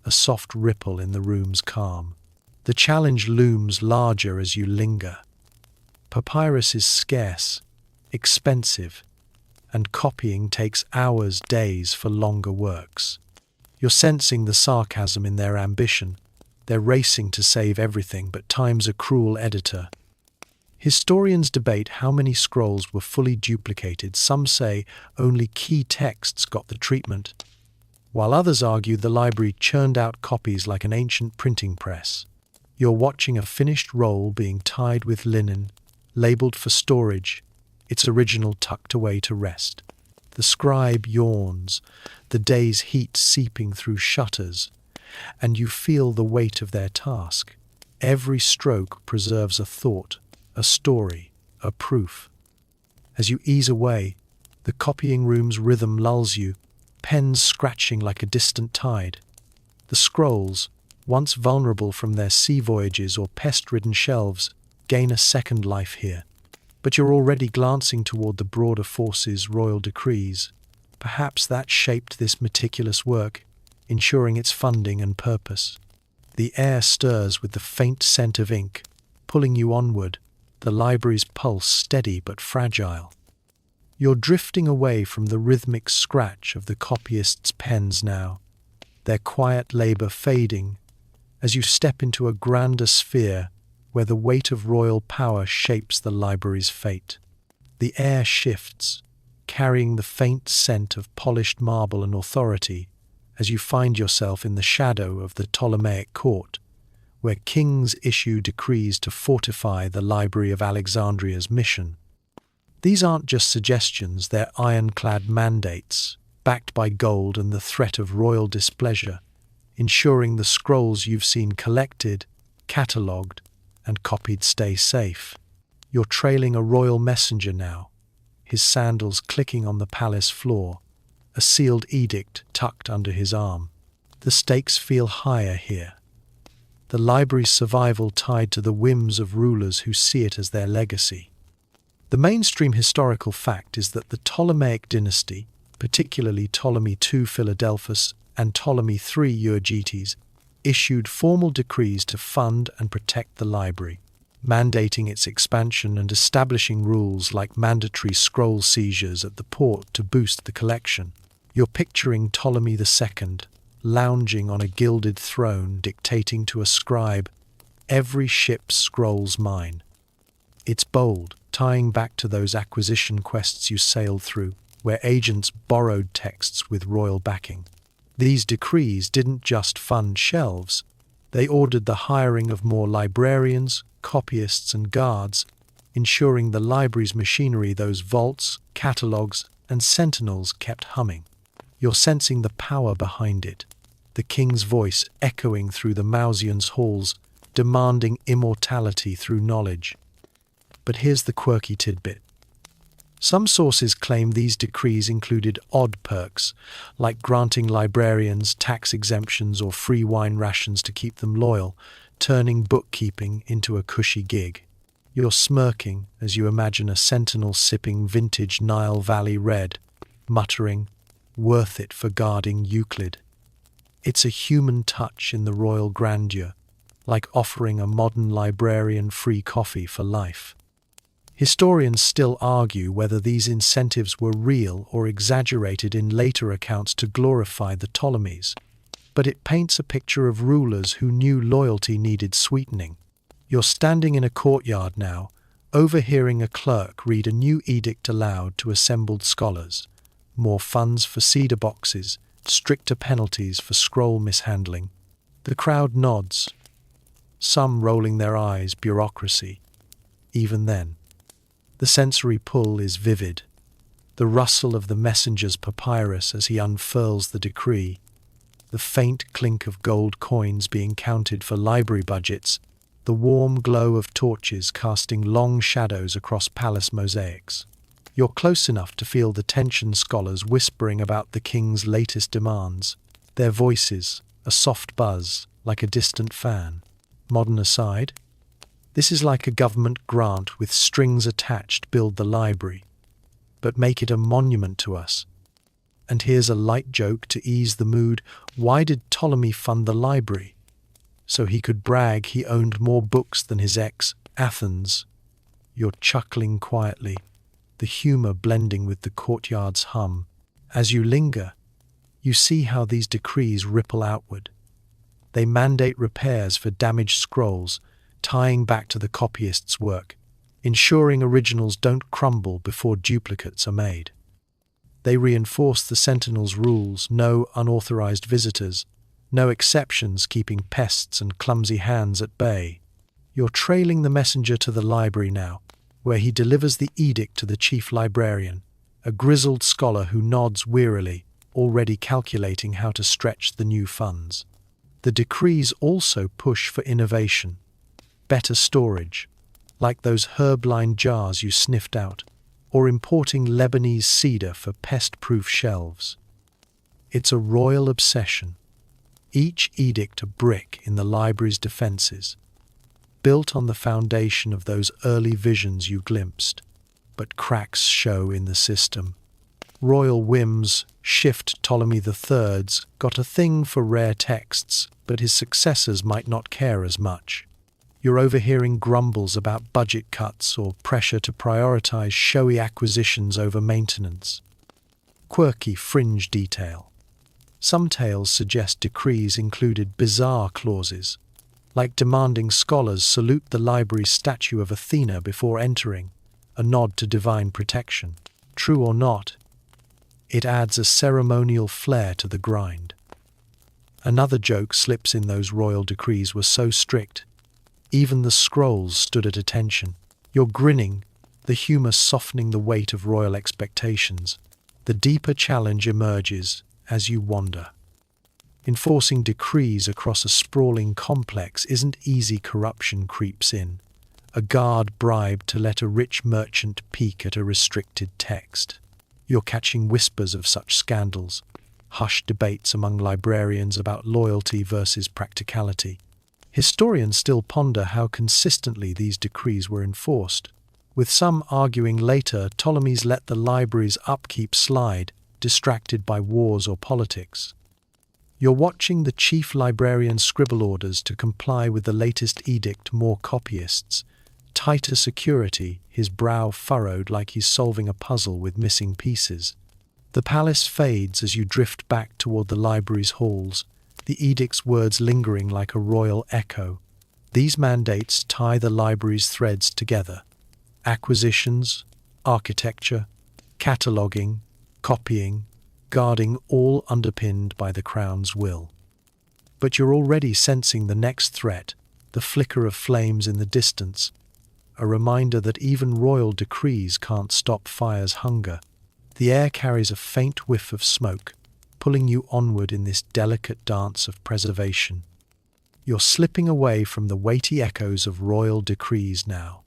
a soft ripple in the room's calm. The challenge looms larger as you linger. Papyrus is scarce, expensive, and copying takes hours, days for longer works. You're sensing the sarcasm in their ambition. They're racing to save everything, but time's a cruel editor. Historians debate how many scrolls were fully duplicated. Some say only key texts got the treatment, while others argue the library churned out copies like an ancient printing press. You're watching a finished roll being tied with linen, labeled for storage, its original tucked away to rest. The scribe yawns, the day's heat seeping through shutters, and you feel the weight of their task. Every stroke preserves a thought, a story, a proof. As you ease away, the copying room's rhythm lulls you, pens scratching like a distant tide. The scrolls, once vulnerable from their sea voyages or pest-ridden shelves, gain a second life here. But you're already glancing toward the broader force's royal decrees. Perhaps that shaped this meticulous work, ensuring its funding and purpose. The air stirs with the faint scent of ink, pulling you onward, the library's pulse steady but fragile. You're drifting away from the rhythmic scratch of the copyists' pens now, their quiet labor fading as you step into a grander sphere where the weight of royal power shapes the library's fate. The air shifts, carrying the faint scent of polished marble and authority as you find yourself in the shadow of the Ptolemaic court, where kings issue decrees to fortify the Library of Alexandria's mission. These aren't just suggestions, they're ironclad mandates, backed by gold and the threat of royal displeasure, ensuring the scrolls you've seen collected, catalogued, and copied stay safe. You're trailing a royal messenger now, his sandals clicking on the palace floor, a sealed edict tucked under his arm. The stakes feel higher here. The library's survival tied to the whims of rulers who see it as their legacy. The mainstream historical fact is that the Ptolemaic dynasty, particularly Ptolemy II Philadelphus and Ptolemy III Euergetes, issued formal decrees to fund and protect the library, mandating its expansion and establishing rules like mandatory scroll seizures at the port to boost the collection. You're picturing Ptolemy II, lounging on a gilded throne, dictating to a scribe, "Every ship's scroll's mine." It's bold, tying back to those acquisition quests you sailed through, where agents borrowed texts with royal backing. These decrees didn't just fund shelves, they ordered the hiring of more librarians, copyists, and guards, ensuring the library's machinery, those vaults, catalogues, and sentinels, kept humming. You're sensing the power behind it, the king's voice echoing through the Mausian's halls, demanding immortality through knowledge. But here's the quirky tidbit. Some sources claim these decrees included odd perks, like granting librarians tax exemptions or free wine rations to keep them loyal, turning bookkeeping into a cushy gig. You're smirking as you imagine a sentinel sipping vintage Nile Valley red, muttering, "Worth it for guarding Euclid." It's a human touch in the royal grandeur, like offering a modern librarian free coffee for life. Historians still argue whether these incentives were real or exaggerated in later accounts to glorify the Ptolemies, but it paints a picture of rulers who knew loyalty needed sweetening. You're standing in a courtyard now, overhearing a clerk read a new edict aloud to assembled scholars. More funds for cedar boxes, stricter penalties for scroll mishandling. The crowd nods, some rolling their eyes, bureaucracy. Even then, the sensory pull is vivid. The rustle of the messenger's papyrus as he unfurls the decree, the faint clink of gold coins being counted for library budgets, the warm glow of torches casting long shadows across palace mosaics. You're close enough to feel the tension scholars whispering about the king's latest demands, their voices, a soft buzz, like a distant fan. Modern aside, this is like a government grant with strings attached. Build the library, but make it a monument to us. And here's a light joke to ease the mood. Why did Ptolemy fund the library? So he could brag he owned more books than his ex, Athens. You're chuckling quietly, the humor blending with the courtyard's hum. As you linger, you see how these decrees ripple outward. They mandate repairs for damaged scrolls, tying back to the copyist's work, ensuring originals don't crumble before duplicates are made. They reinforce the Sentinel's rules: no unauthorized visitors, no exceptions, keeping pests and clumsy hands at bay. You're trailing the messenger to the library now, where he delivers the edict to the chief librarian, a grizzled scholar who nods wearily, already calculating how to stretch the new funds. The decrees also push for innovation, better storage, like those herb-lined jars you sniffed out, or importing Lebanese cedar for pest-proof shelves. It's a royal obsession, each edict a brick in the library's defenses, built on the foundation of those early visions you glimpsed, but cracks show in the system. Royal whims shift. Ptolemy III's got a thing for rare texts, but his successors might not care as much. You're overhearing grumbles about budget cuts or pressure to prioritize showy acquisitions over maintenance. Quirky fringe detail. Some tales suggest decrees included bizarre clauses, like demanding scholars salute the library's statue of Athena before entering, a nod to divine protection. True or not, it adds a ceremonial flair to the grind. Another joke slips in: those royal decrees were so strict, even the scrolls stood at attention. You're grinning, the humor softening the weight of royal expectations. The deeper challenge emerges as you wander. Enforcing decrees across a sprawling complex isn't easy. Corruption creeps in. A guard bribed to let a rich merchant peek at a restricted text. You're catching whispers of such scandals, hushed debates among librarians about loyalty versus practicality. Historians still ponder how consistently these decrees were enforced, with some arguing later Ptolemy's let the library's upkeep slide, distracted by wars or politics. You're watching the chief librarian scribble orders to comply with the latest edict: more copyists, tighter security, his brow furrowed like he's solving a puzzle with missing pieces. The palace fades as you drift back toward the library's halls, the edict's words lingering like a royal echo. These mandates tie the library's threads together: acquisitions, architecture, cataloguing, copying, guarding, all underpinned by the crown's will. But you're already sensing the next threat, the flicker of flames in the distance, a reminder that even royal decrees can't stop fire's hunger. The air carries a faint whiff of smoke, pulling you onward in this delicate dance of preservation. You're slipping away from the weighty echoes of royal decrees now,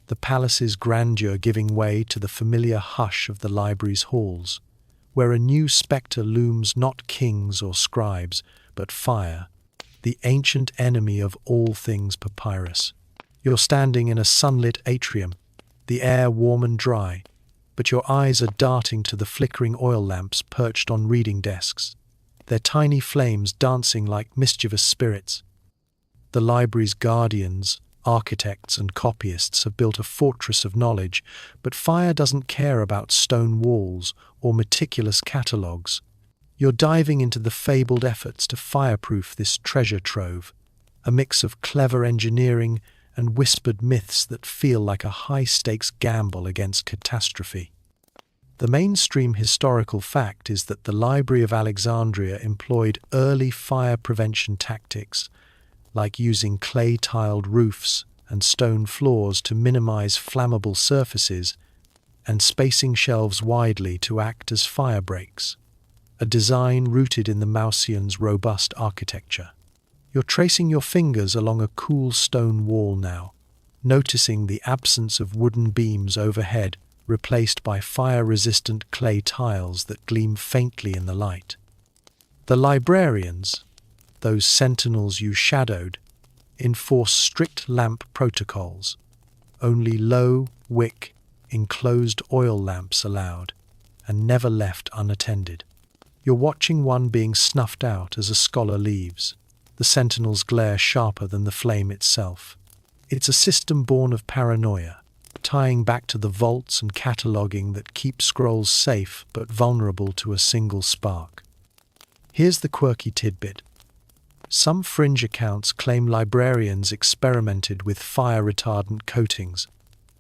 the palace's grandeur giving way to the familiar hush of the library's halls, where a new spectre looms: not kings or scribes, but fire, the ancient enemy of all things papyrus. You're standing in a sunlit atrium, the air warm and dry, but your eyes are darting to the flickering oil lamps perched on reading desks, their tiny flames dancing like mischievous spirits. The library's guardians, architects and copyists have built a fortress of knowledge, but fire doesn't care about stone walls or meticulous catalogues. You're diving into the fabled efforts to fireproof this treasure trove, a mix of clever engineering and whispered myths that feel like a high-stakes gamble against catastrophe. The mainstream historical fact is that the Library of Alexandria employed early fire prevention tactics, like using clay-tiled roofs and stone floors to minimize flammable surfaces and spacing shelves widely to act as fire breaks, a design rooted in the Mausians' robust architecture. You're tracing your fingers along a cool stone wall now, noticing the absence of wooden beams overhead replaced by fire-resistant clay tiles that gleam faintly in the light. The librarians, those sentinels you shadowed, enforce strict lamp protocols. Only low, wick, enclosed oil lamps allowed, and never left unattended. You're watching one being snuffed out as a scholar leaves. The sentinels glare sharper than the flame itself. It's a system born of paranoia, tying back to the vaults and cataloguing that keep scrolls safe but vulnerable to a single spark. Here's the quirky tidbit. Some fringe accounts claim librarians experimented with fire-retardant coatings,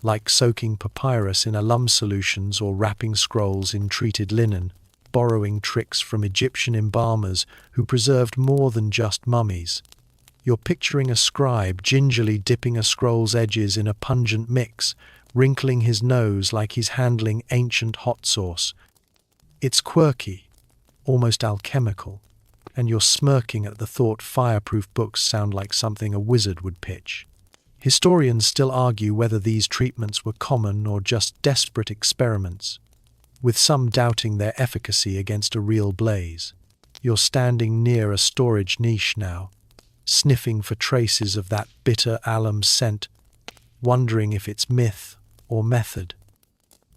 like soaking papyrus in alum solutions or wrapping scrolls in treated linen, borrowing tricks from Egyptian embalmers who preserved more than just mummies. You're picturing a scribe gingerly dipping a scroll's edges in a pungent mix, wrinkling his nose like he's handling ancient hot sauce. It's quirky, almost alchemical, and you're smirking at the thought fireproof books sound like something a wizard would pitch. Historians still argue whether these treatments were common or just desperate experiments, with some doubting their efficacy against a real blaze. You're standing near a storage niche now, sniffing for traces of that bitter alum scent, wondering if it's myth or method.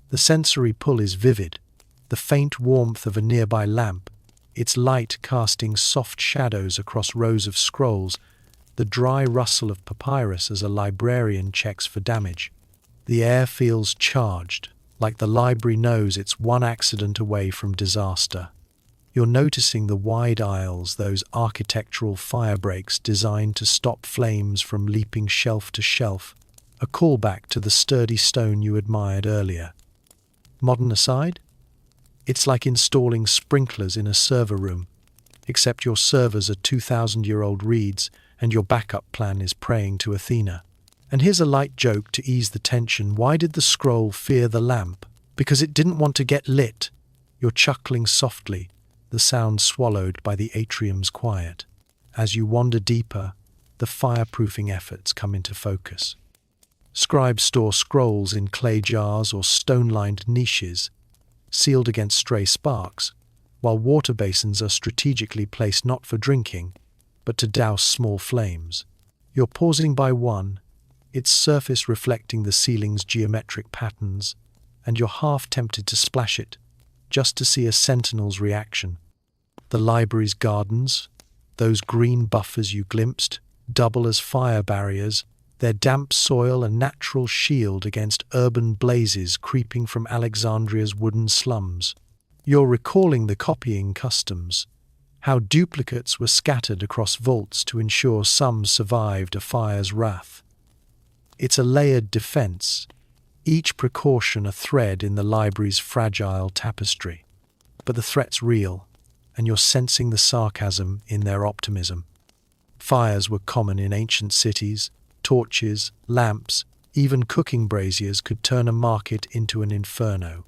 The sensory pull is vivid, the faint warmth of a nearby lamp, its light casting soft shadows across rows of scrolls, the dry rustle of papyrus as a librarian checks for damage. The air feels charged, like the library knows it's one accident away from disaster. You're noticing the wide aisles, those architectural fire breaks designed to stop flames from leaping shelf to shelf, a callback to the sturdy stone you admired earlier. Modern aside? It's like installing sprinklers in a server room, except your servers are 2,000-year-old reeds and your backup plan is praying to Athena. And here's a light joke to ease the tension. Why did the scroll fear the lamp? Because it didn't want to get lit. You're chuckling softly, the sound swallowed by the atrium's quiet. As you wander deeper, the fireproofing efforts come into focus. Scribes store scrolls in clay jars or stone-lined niches, sealed against stray sparks, while water basins are strategically placed not for drinking, but to douse small flames. You're pausing by one, its surface reflecting the ceiling's geometric patterns, and you're half tempted to splash it, just to see a sentinel's reaction. The library's gardens, those green buffers you glimpsed, double as fire barriers, their damp soil a natural shield against urban blazes creeping from Alexandria's wooden slums. You're recalling the copying customs, how duplicates were scattered across vaults to ensure some survived a fire's wrath. It's a layered defense, each precaution a thread in the library's fragile tapestry. But the threat's real, and you're sensing the sarcasm in their optimism. Fires were common in ancient cities. Torches, lamps, even cooking braziers could turn a market into an inferno.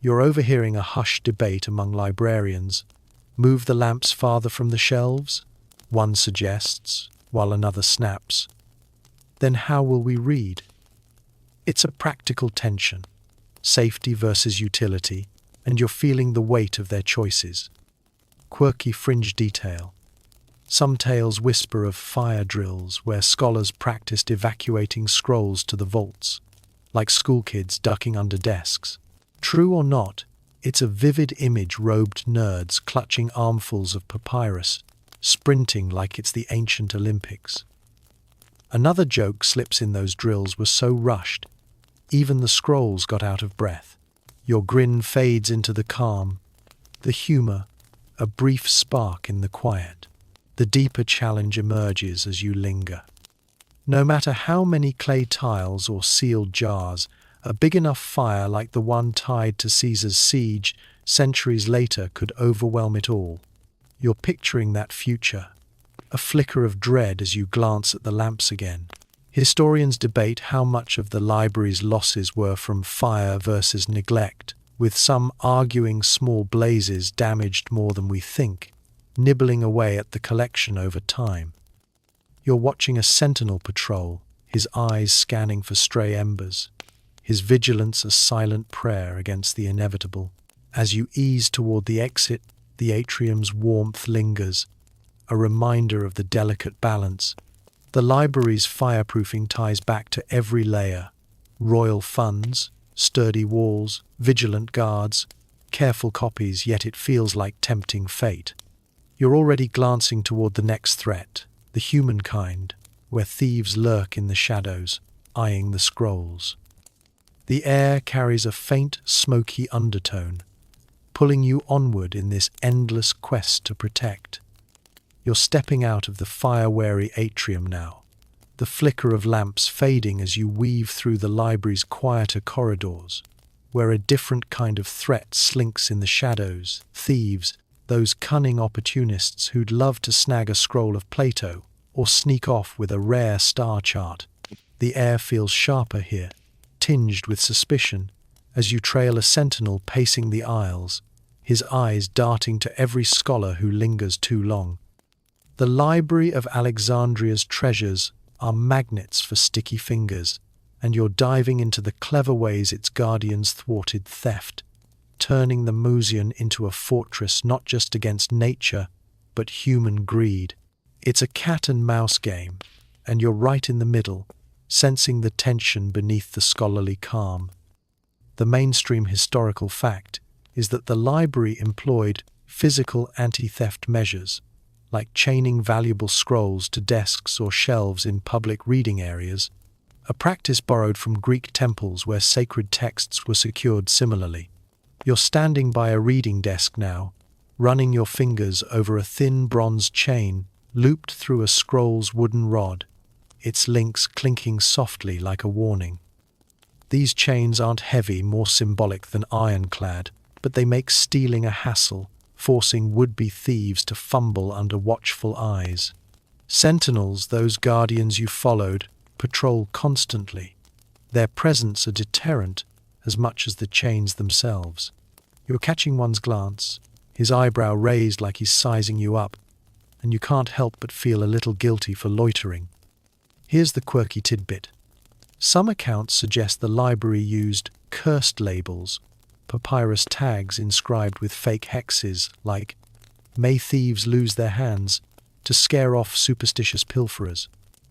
You're overhearing a hushed debate among librarians. Move the lamps farther from the shelves? One suggests, while another snaps. Then how will we read? It's a practical tension, safety versus utility, and you're feeling the weight of their choices. Quirky fringe detail. Some tales whisper of fire drills where scholars practiced evacuating scrolls to the vaults, like schoolkids ducking under desks. True or not, it's a vivid image robed nerds clutching armfuls of papyrus, sprinting like it's the ancient Olympics. Another joke slips in: those drills were so rushed, even the scrolls got out of breath. Your grin fades into the calm, the humor, a brief spark in the quiet. The deeper challenge emerges as you linger. No matter how many clay tiles or sealed jars, a big enough fire like the one tied to Caesar's siege centuries later could overwhelm it all. You're picturing that future, a flicker of dread as you glance at the lamps again. Historians debate how much of the library's losses were from fire versus neglect, with some arguing small blazes damaged more than we think, nibbling away at the collection over time. You're watching a sentinel patrol, his eyes scanning for stray embers, his vigilance a silent prayer against the inevitable. As you ease toward the exit, the atrium's warmth lingers, a reminder of the delicate balance. The library's fireproofing ties back to every layer: royal funds, sturdy walls, vigilant guards, careful copies, yet it feels like tempting fate. You're already glancing toward the next threat, the humankind, where thieves lurk in the shadows, eyeing the scrolls. The air carries a faint, smoky undertone, pulling you onward in this endless quest to protect. You're stepping out of the fire-wary atrium now, the flicker of lamps fading as you weave through the library's quieter corridors, where a different kind of threat slinks in the shadows: thieves, those cunning opportunists who'd love to snag a scroll of Plato or sneak off with a rare star chart. The air feels sharper here, tinged with suspicion, as you trail a sentinel pacing the aisles, his eyes darting to every scholar who lingers too long. The Library of Alexandria's treasures are magnets for sticky fingers, and you're diving into the clever ways its guardians thwarted theft, turning the museum into a fortress not just against nature, but human greed. It's a cat-and-mouse game, and you're right in the middle, sensing the tension beneath the scholarly calm. The mainstream historical fact is that the library employed physical anti-theft measures, like chaining valuable scrolls to desks or shelves in public reading areas, a practice borrowed from Greek temples where sacred texts were secured similarly. You're standing by a reading desk now, running your fingers over a thin bronze chain looped through a scroll's wooden rod, its links clinking softly like a warning. These chains aren't heavy, more symbolic than ironclad, but they make stealing a hassle, forcing would-be thieves to fumble under watchful eyes. Sentinels, those guardians you followed, patrol constantly, their presence a deterrent as much as the chains themselves. You're catching one's glance, his eyebrow raised like he's sizing you up, and you can't help but feel a little guilty for loitering. Here's the quirky tidbit. Some accounts suggest the library used cursed labels, papyrus tags inscribed with fake hexes like "May thieves lose their hands," to scare off superstitious pilferers.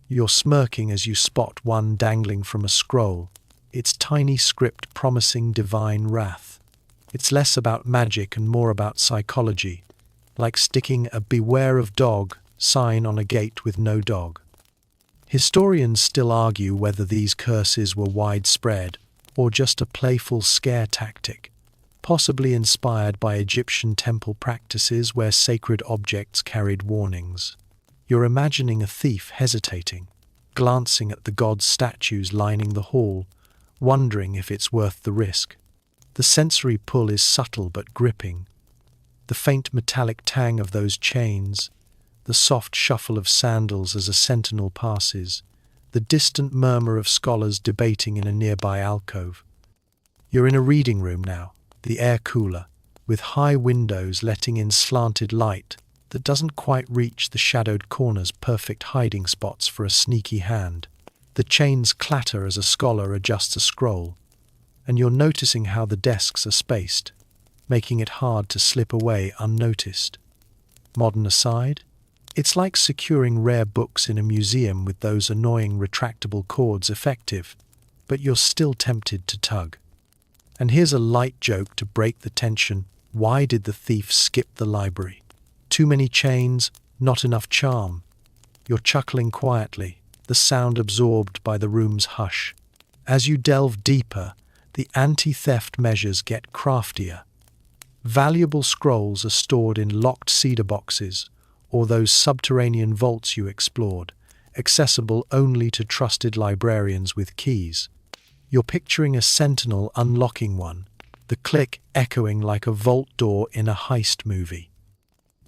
You're smirking as you spot one dangling from a scroll, its tiny script promising divine wrath. It's less about magic and more about psychology, like sticking a "Beware of dog" sign on a gate with no dog. Historians still argue whether these curses were widespread or just a playful scare tactic, possibly inspired by Egyptian temple practices where sacred objects carried warnings. You're imagining a thief hesitating, glancing at the god's statues lining the hall, wondering if it's worth the risk. The sensory pull is subtle but gripping. The faint metallic tang of those chains, the soft shuffle of sandals as a sentinel passes, the distant murmur of scholars debating in a nearby alcove. You're in a reading room now, the air cooler, with high windows letting in slanted light that doesn't quite reach the shadowed corners, perfect hiding spots for a sneaky hand. The chains clatter as a scholar adjusts a scroll, and you're noticing how the desks are spaced, making it hard to slip away unnoticed. Modern aside, it's like securing rare books in a museum with those annoying retractable cords effective, but you're still tempted to tug. And here's a light joke to break the tension. Why did the thief skip the library? Too many chains, not enough charm. You're chuckling quietly, the sound absorbed by the room's hush. As you delve deeper, the anti-theft measures get craftier. Valuable scrolls are stored in locked cedar boxes, or those subterranean vaults you explored, accessible only to trusted librarians with keys. You're picturing a sentinel unlocking one, the click echoing like a vault door in a heist movie.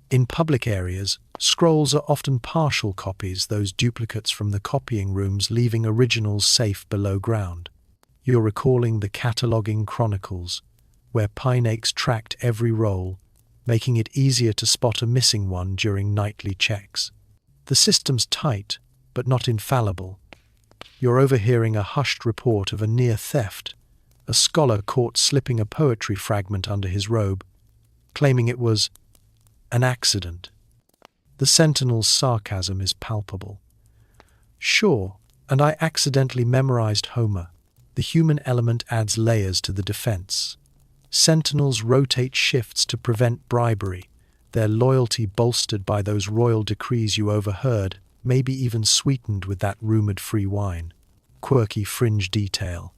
In public areas, scrolls are often partial copies, those duplicates from the copying rooms leaving originals safe below ground. You're recalling the cataloguing chronicles, where Pinakes tracked every roll, making it easier to spot a missing one during nightly checks. The system's tight, but not infallible. You're overhearing a hushed report of a near theft, a scholar caught slipping a poetry fragment under his robe, claiming it was an accident. The sentinel's sarcasm is palpable. Sure, and I accidentally memorized Homer. The human element adds layers to the defense. Sentinels rotate shifts to prevent bribery, their loyalty bolstered by those royal decrees you overheard, maybe even sweetened with that rumored free wine. Quirky fringe detail.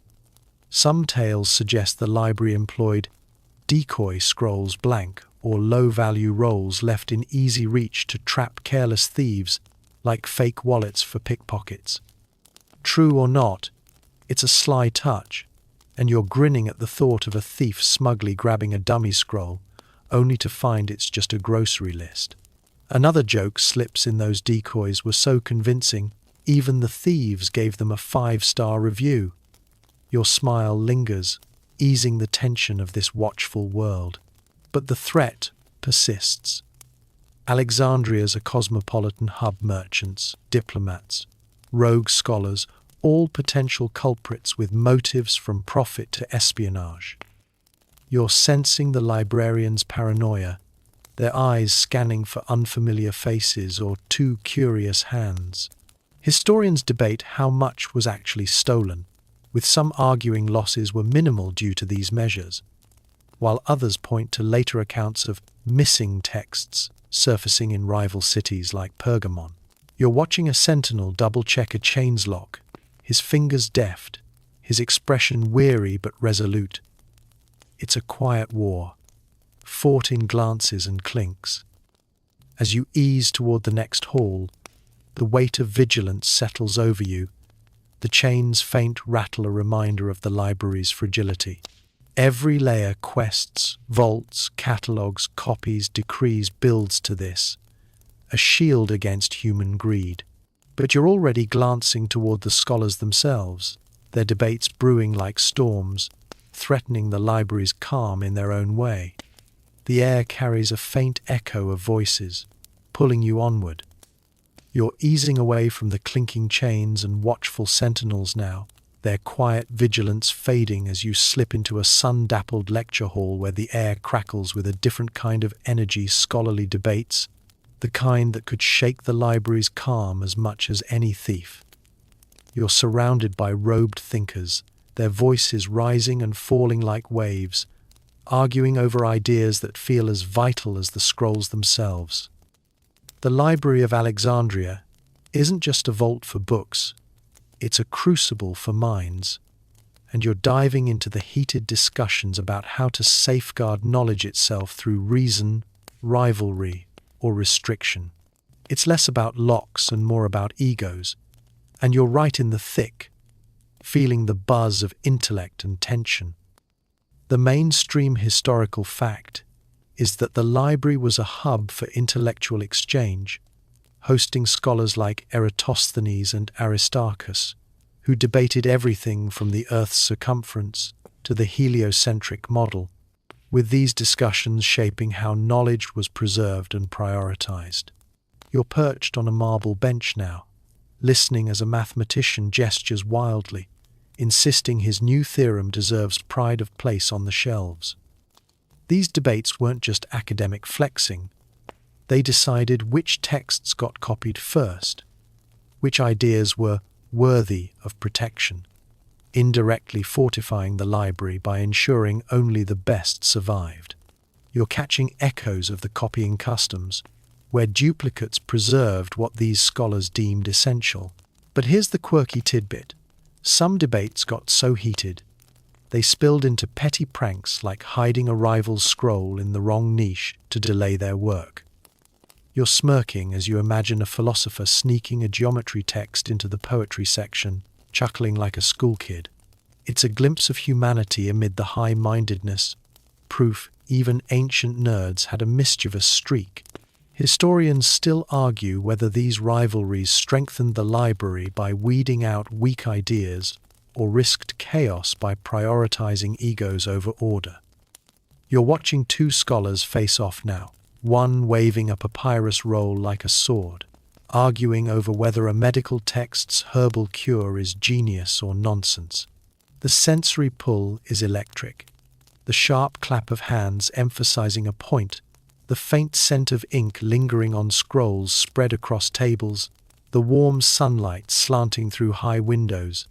Some tales suggest the library employed decoy scrolls blank or low-value rolls left in easy reach to trap careless thieves, like fake wallets for pickpockets. True or not, it's a sly touch, and you're grinning at the thought of a thief smugly grabbing a dummy scroll, only to find it's just a grocery list. Another joke slips in those decoys were so convincing, even the thieves gave them a 5-star review. Your smile lingers, easing the tension of this watchful world. But the threat persists. Alexandria's a cosmopolitan hub. Merchants, diplomats, rogue scholars, all potential culprits with motives from profit to espionage. You're sensing the librarians' paranoia, their eyes scanning for unfamiliar faces or too curious hands. Historians debate how much was actually stolen, with some arguing losses were minimal due to these measures, while others point to later accounts of missing texts surfacing in rival cities like Pergamon. You're watching a sentinel double-check a chain's lock, his fingers deft, his expression weary but resolute. It's a quiet war, fought in glances and clinks. As you ease toward the next hall, the weight of vigilance settles over you, the chain's faint rattle a reminder of the library's fragility. Every layer quests, vaults, catalogues, copies, decrees builds to this, a shield against human greed. But you're already glancing toward the scholars themselves, their debates brewing like storms, threatening the library's calm in their own way. The air carries a faint echo of voices, pulling you onward. You're easing away from the clinking chains and watchful sentinels now, their quiet vigilance fading as you slip into a sun-dappled lecture hall where the air crackles with a different kind of energy. Scholarly debates, the kind that could shake the library's calm as much as any thief. You're surrounded by robed thinkers, their voices rising and falling like waves, arguing over ideas that feel as vital as the scrolls themselves. The Library of Alexandria isn't just a vault for books, it's a crucible for minds, and you're diving into the heated discussions about how to safeguard knowledge itself through reason, rivalry, or restriction. It's less about locks and more about egos, and you're right in the thick, feeling the buzz of intellect and tension. The mainstream historical fact is that the library was a hub for intellectual exchange, hosting scholars like Eratosthenes and Aristarchus, who debated everything from the Earth's circumference to the heliocentric model, with these discussions shaping how knowledge was preserved and prioritized. You're perched on a marble bench now, listening as a mathematician gestures wildly, insisting his new theorem deserves pride of place on the shelves. These debates weren't just academic flexing. They decided which texts got copied first, which ideas were worthy of protection, indirectly fortifying the library by ensuring only the best survived. You're catching echoes of the copying customs, where duplicates preserved what these scholars deemed essential. But here's the quirky tidbit. Some debates got so heated, they spilled into petty pranks like hiding a rival's scroll in the wrong niche to delay their work. You're smirking as you imagine a philosopher sneaking a geometry text into the poetry section, chuckling like a school kid. It's a glimpse of humanity amid the high-mindedness, proof even ancient nerds had a mischievous streak. Historians still argue whether these rivalries strengthened the library by weeding out weak ideas or risked chaos by prioritizing egos over order. You're watching two scholars face off now, one waving a papyrus roll like a sword, arguing over whether a medical text's herbal cure is genius or nonsense. The sensory pull is electric, the sharp clap of hands emphasizing a point, the faint scent of ink lingering on scrolls spread across tables, the warm sunlight slanting through high windows,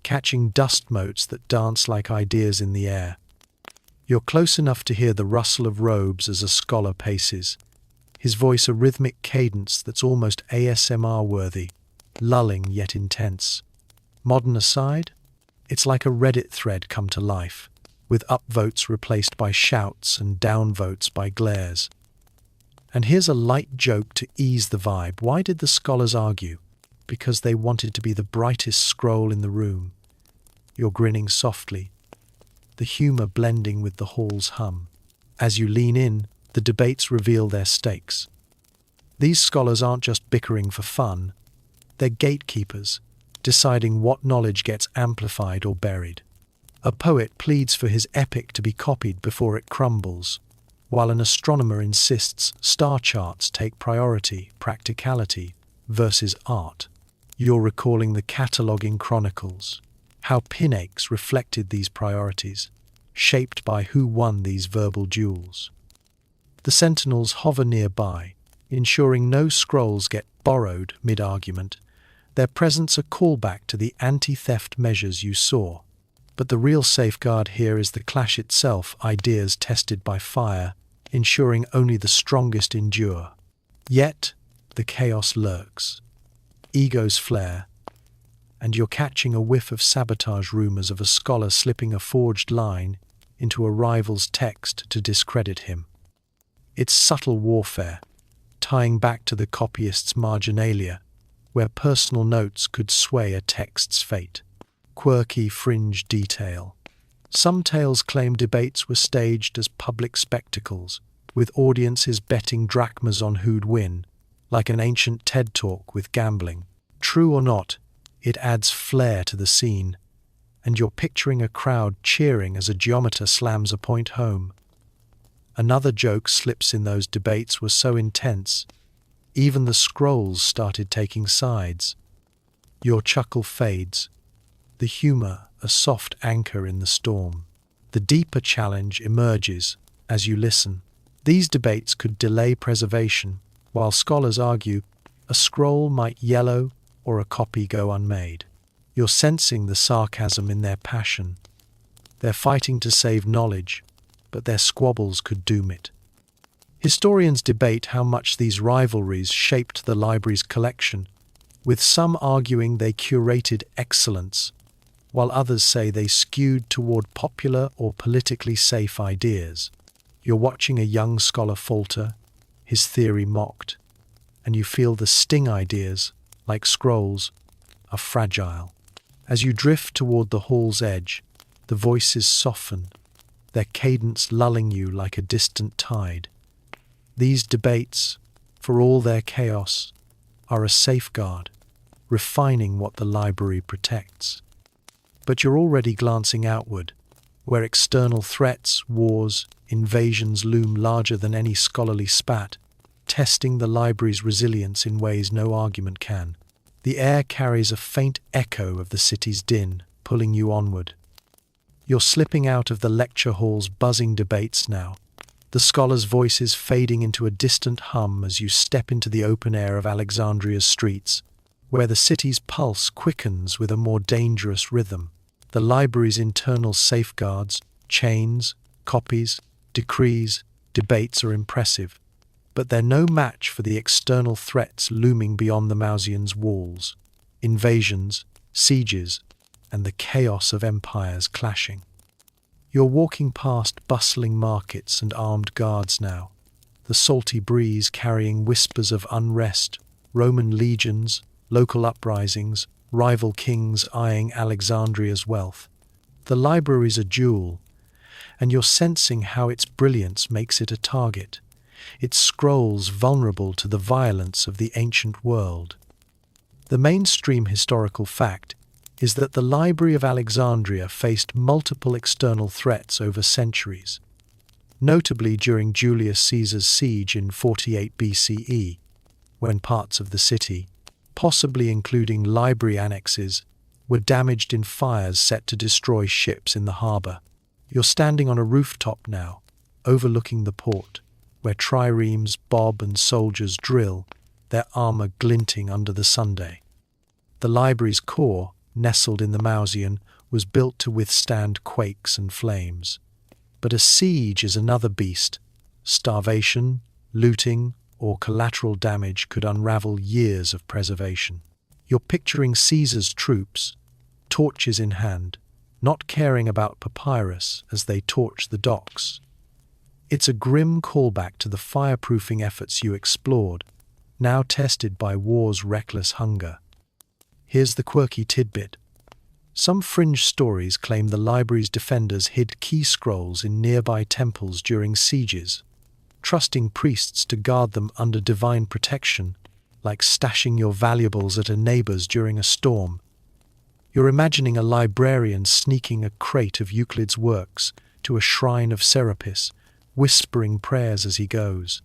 catching dust motes that dance like ideas in the air. You're close enough to hear the rustle of robes as a scholar paces, his voice a rhythmic cadence that's almost ASMR-worthy, lulling yet intense. Modern aside, it's like a Reddit thread come to life, with upvotes replaced by shouts and downvotes by glares. And here's a light joke to ease the vibe. Why did the scholars argue? Because they wanted to be the brightest scroll in the room. You're grinning softly, the humor blending with the hall's hum. As you lean in, the debates reveal their stakes. These scholars aren't just bickering for fun, they're gatekeepers, deciding what knowledge gets amplified or buried. A poet pleads for his epic to be copied before it crumbles, while an astronomer insists star charts take priority, practicality versus art. You're recalling the cataloguing chronicles, how pinaches reflected these priorities, shaped by who won these verbal duels. The sentinels hover nearby, ensuring no scrolls get borrowed mid-argument, their presence a callback to the anti-theft measures you saw. But the real safeguard here is the clash itself, ideas tested by fire, ensuring only the strongest endure. Yet, the chaos lurks. Egos flare, and you're catching a whiff of sabotage rumors of a scholar slipping a forged line into a rival's text to discredit him. It's subtle warfare, tying back to the copyist's marginalia, where personal notes could sway a text's fate. Quirky fringe detail. Some tales claim debates were staged as public spectacles, with audiences betting drachmas on who'd win, like an ancient TED Talk with gambling. True or not, it adds flair to the scene, and you're picturing a crowd cheering as a geometer slams a point home. Another joke slips in those debates was so intense, even the scrolls started taking sides. Your chuckle fades, the humor a soft anchor in the storm. The deeper challenge emerges as you listen. These debates could delay preservation, while scholars argue a scroll might yellow or a copy go unmade. You're sensing the sarcasm in their passion. They're fighting to save knowledge, but their squabbles could doom it. Historians debate how much these rivalries shaped the library's collection, with some arguing they curated excellence, while others say they skewed toward popular or politically safe ideas. You're watching a young scholar falter, his theory mocked, and you feel the sting ideas, like scrolls, are fragile. As you drift toward the hall's edge, the voices soften, their cadence lulling you like a distant tide. These debates, for all their chaos, are a safeguard, refining what the library protects. But you're already glancing outward, where external threats, wars, invasions loom larger than any scholarly spat, testing the library's resilience in ways no argument can. The air carries a faint echo of the city's din, pulling you onward. You're slipping out of the lecture hall's buzzing debates now, the scholars' voices fading into a distant hum as you step into the open air of Alexandria's streets, where the city's pulse quickens with a more dangerous rhythm. The library's internal safeguards, chains, copies, decrees, debates are impressive, but they're no match for the external threats looming beyond the Mausian's walls, invasions, sieges, and the chaos of empires clashing. You're walking past bustling markets and armed guards now, the salty breeze carrying whispers of unrest, Roman legions, local uprisings, rival kings eyeing Alexandria's wealth. The library's a jewel, and you're sensing how its brilliance makes it a target, its scrolls vulnerable to the violence of the ancient world. The mainstream historical fact is that the Library of Alexandria faced multiple external threats over centuries, notably during Julius Caesar's siege in 48 BCE, when parts of the city, possibly including library annexes, were damaged in fires set to destroy ships in the harbor. You're standing on a rooftop now, overlooking the port, where triremes bob and soldiers drill, their armor glinting under the sunday. The library's core, nestled in the mausoleum, was built to withstand quakes and flames. But a siege is another beast. Starvation, looting, or collateral damage could unravel years of preservation. You're picturing Caesar's troops, torches in hand, not caring about papyrus as they torch the docks. It's a grim callback to the fireproofing efforts you explored, now tested by war's reckless hunger. Here's the quirky tidbit. Some fringe stories claim the library's defenders hid key scrolls in nearby temples during sieges, trusting priests to guard them under divine protection, like stashing your valuables at a neighbor's during a storm. You're imagining a librarian sneaking a crate of Euclid's works to a shrine of Serapis, whispering prayers as he goes.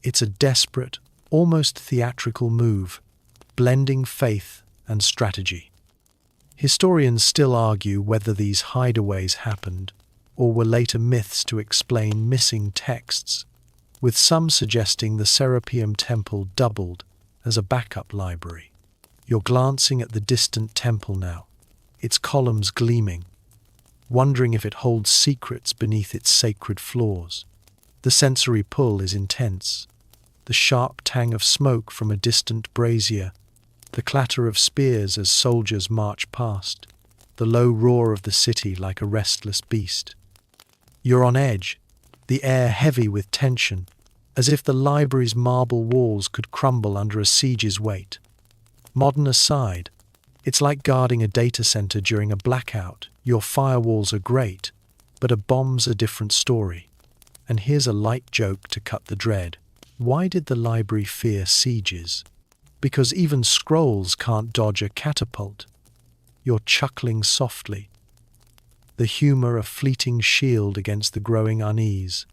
It's a desperate, almost theatrical move, blending faith and strategy. Historians still argue whether these hideaways happened or were later myths to explain missing texts, with some suggesting the Serapeum Temple doubled as a backup library. You're glancing at the distant temple now, its columns gleaming, wondering if it holds secrets beneath its sacred floors. The sensory pull is intense. The sharp tang of smoke from a distant brazier, the clatter of spears as soldiers march past, the low roar of the city like a restless beast. You're on edge, the air heavy with tension, as if the library's marble walls could crumble under a siege's weight. Modern aside, it's like guarding a data center during a blackout. Your firewalls are great, but a bomb's a different story. And here's a light joke to cut the dread. Why did the library fear sieges? Because even scrolls can't dodge a catapult. You're chuckling softly, the humor a fleeting shield against the growing unease.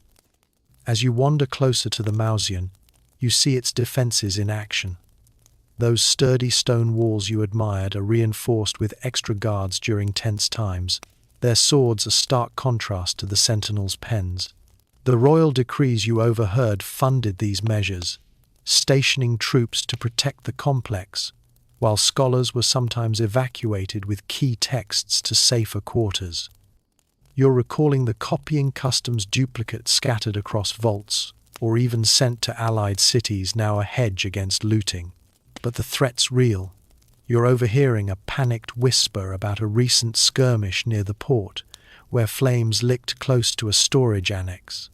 As you wander closer to the mausoleum, you see its defenses in action. Those sturdy stone walls you admired are reinforced with extra guards during tense times, their swords a stark contrast to the sentinels' pens. The royal decrees you overheard funded these measures, stationing troops to protect the complex, while scholars were sometimes evacuated with key texts to safer quarters. You're recalling the copying customs duplicates scattered across vaults, or even sent to allied cities, now a hedge against looting. But the threat's real. You're overhearing a panicked whisper about a recent skirmish near the port, where flames licked close to a storage annex.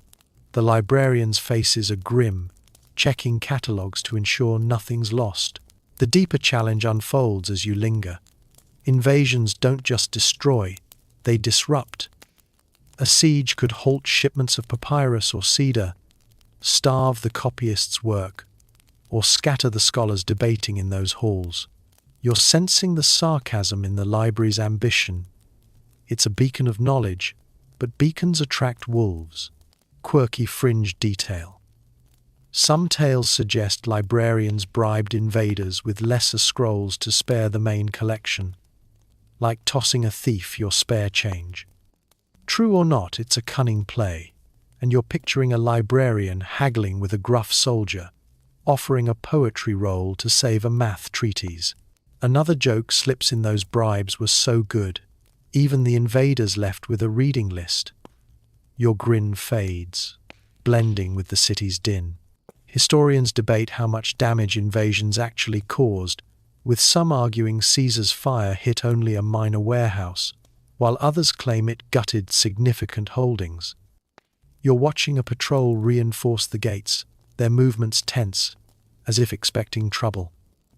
The librarian's faces are grim, checking catalogues to ensure nothing's lost. The deeper challenge unfolds as you linger. Invasions don't just destroy, they disrupt. A siege could halt shipments of papyrus or cedar, starve the copyist's work, or scatter the scholars debating in those halls. You're sensing the sarcasm in the library's ambition. It's a beacon of knowledge, but beacons attract wolves. Quirky fringe detail. Some tales suggest librarians bribed invaders with lesser scrolls to spare the main collection, like tossing a thief your spare change. True or not, it's a cunning play, and you're picturing a librarian haggling with a gruff soldier, offering a poetry roll to save a math treatise. Another joke slips in: those bribes were so good, even the invaders left with a reading list. Your grin fades, blending with the city's din. Historians debate how much damage invasions actually caused, with some arguing Caesar's fire hit only a minor warehouse, while others claim it gutted significant holdings. You're watching a patrol reinforce the gates, their movements tense, as if expecting trouble.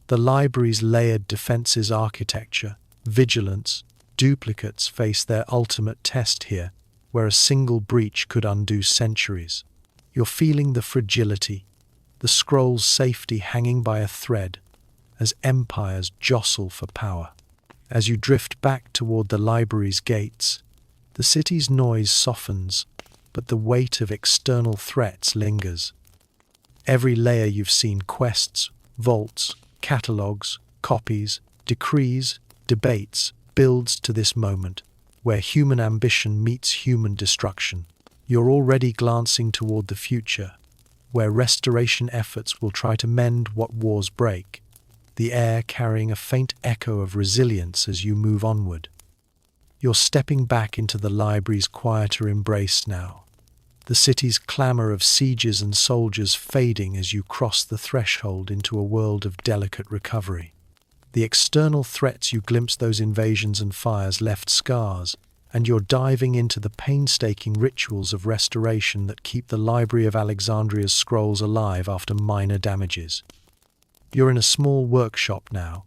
The library's layered defenses architecture, vigilance, duplicates face their ultimate test here, where a single breach could undo centuries. You're feeling the fragility, the scroll's safety hanging by a thread, as empires jostle for power. As you drift back toward the library's gates, the city's noise softens, but the weight of external threats lingers. Every layer you've seen: quests, vaults, catalogues, copies, decrees, debates, builds to this moment, where human ambition meets human destruction. You're already glancing toward the future, where restoration efforts will try to mend what wars break, the air carrying a faint echo of resilience as you move onward. You're stepping back into the library's quieter embrace now, the city's clamor of sieges and soldiers fading as you cross the threshold into a world of delicate recovery. The external threats you glimpse, those invasions and fires, left scars, and you're diving into the painstaking rituals of restoration that keep the Library of Alexandria's scrolls alive after minor damages. You're in a small workshop now,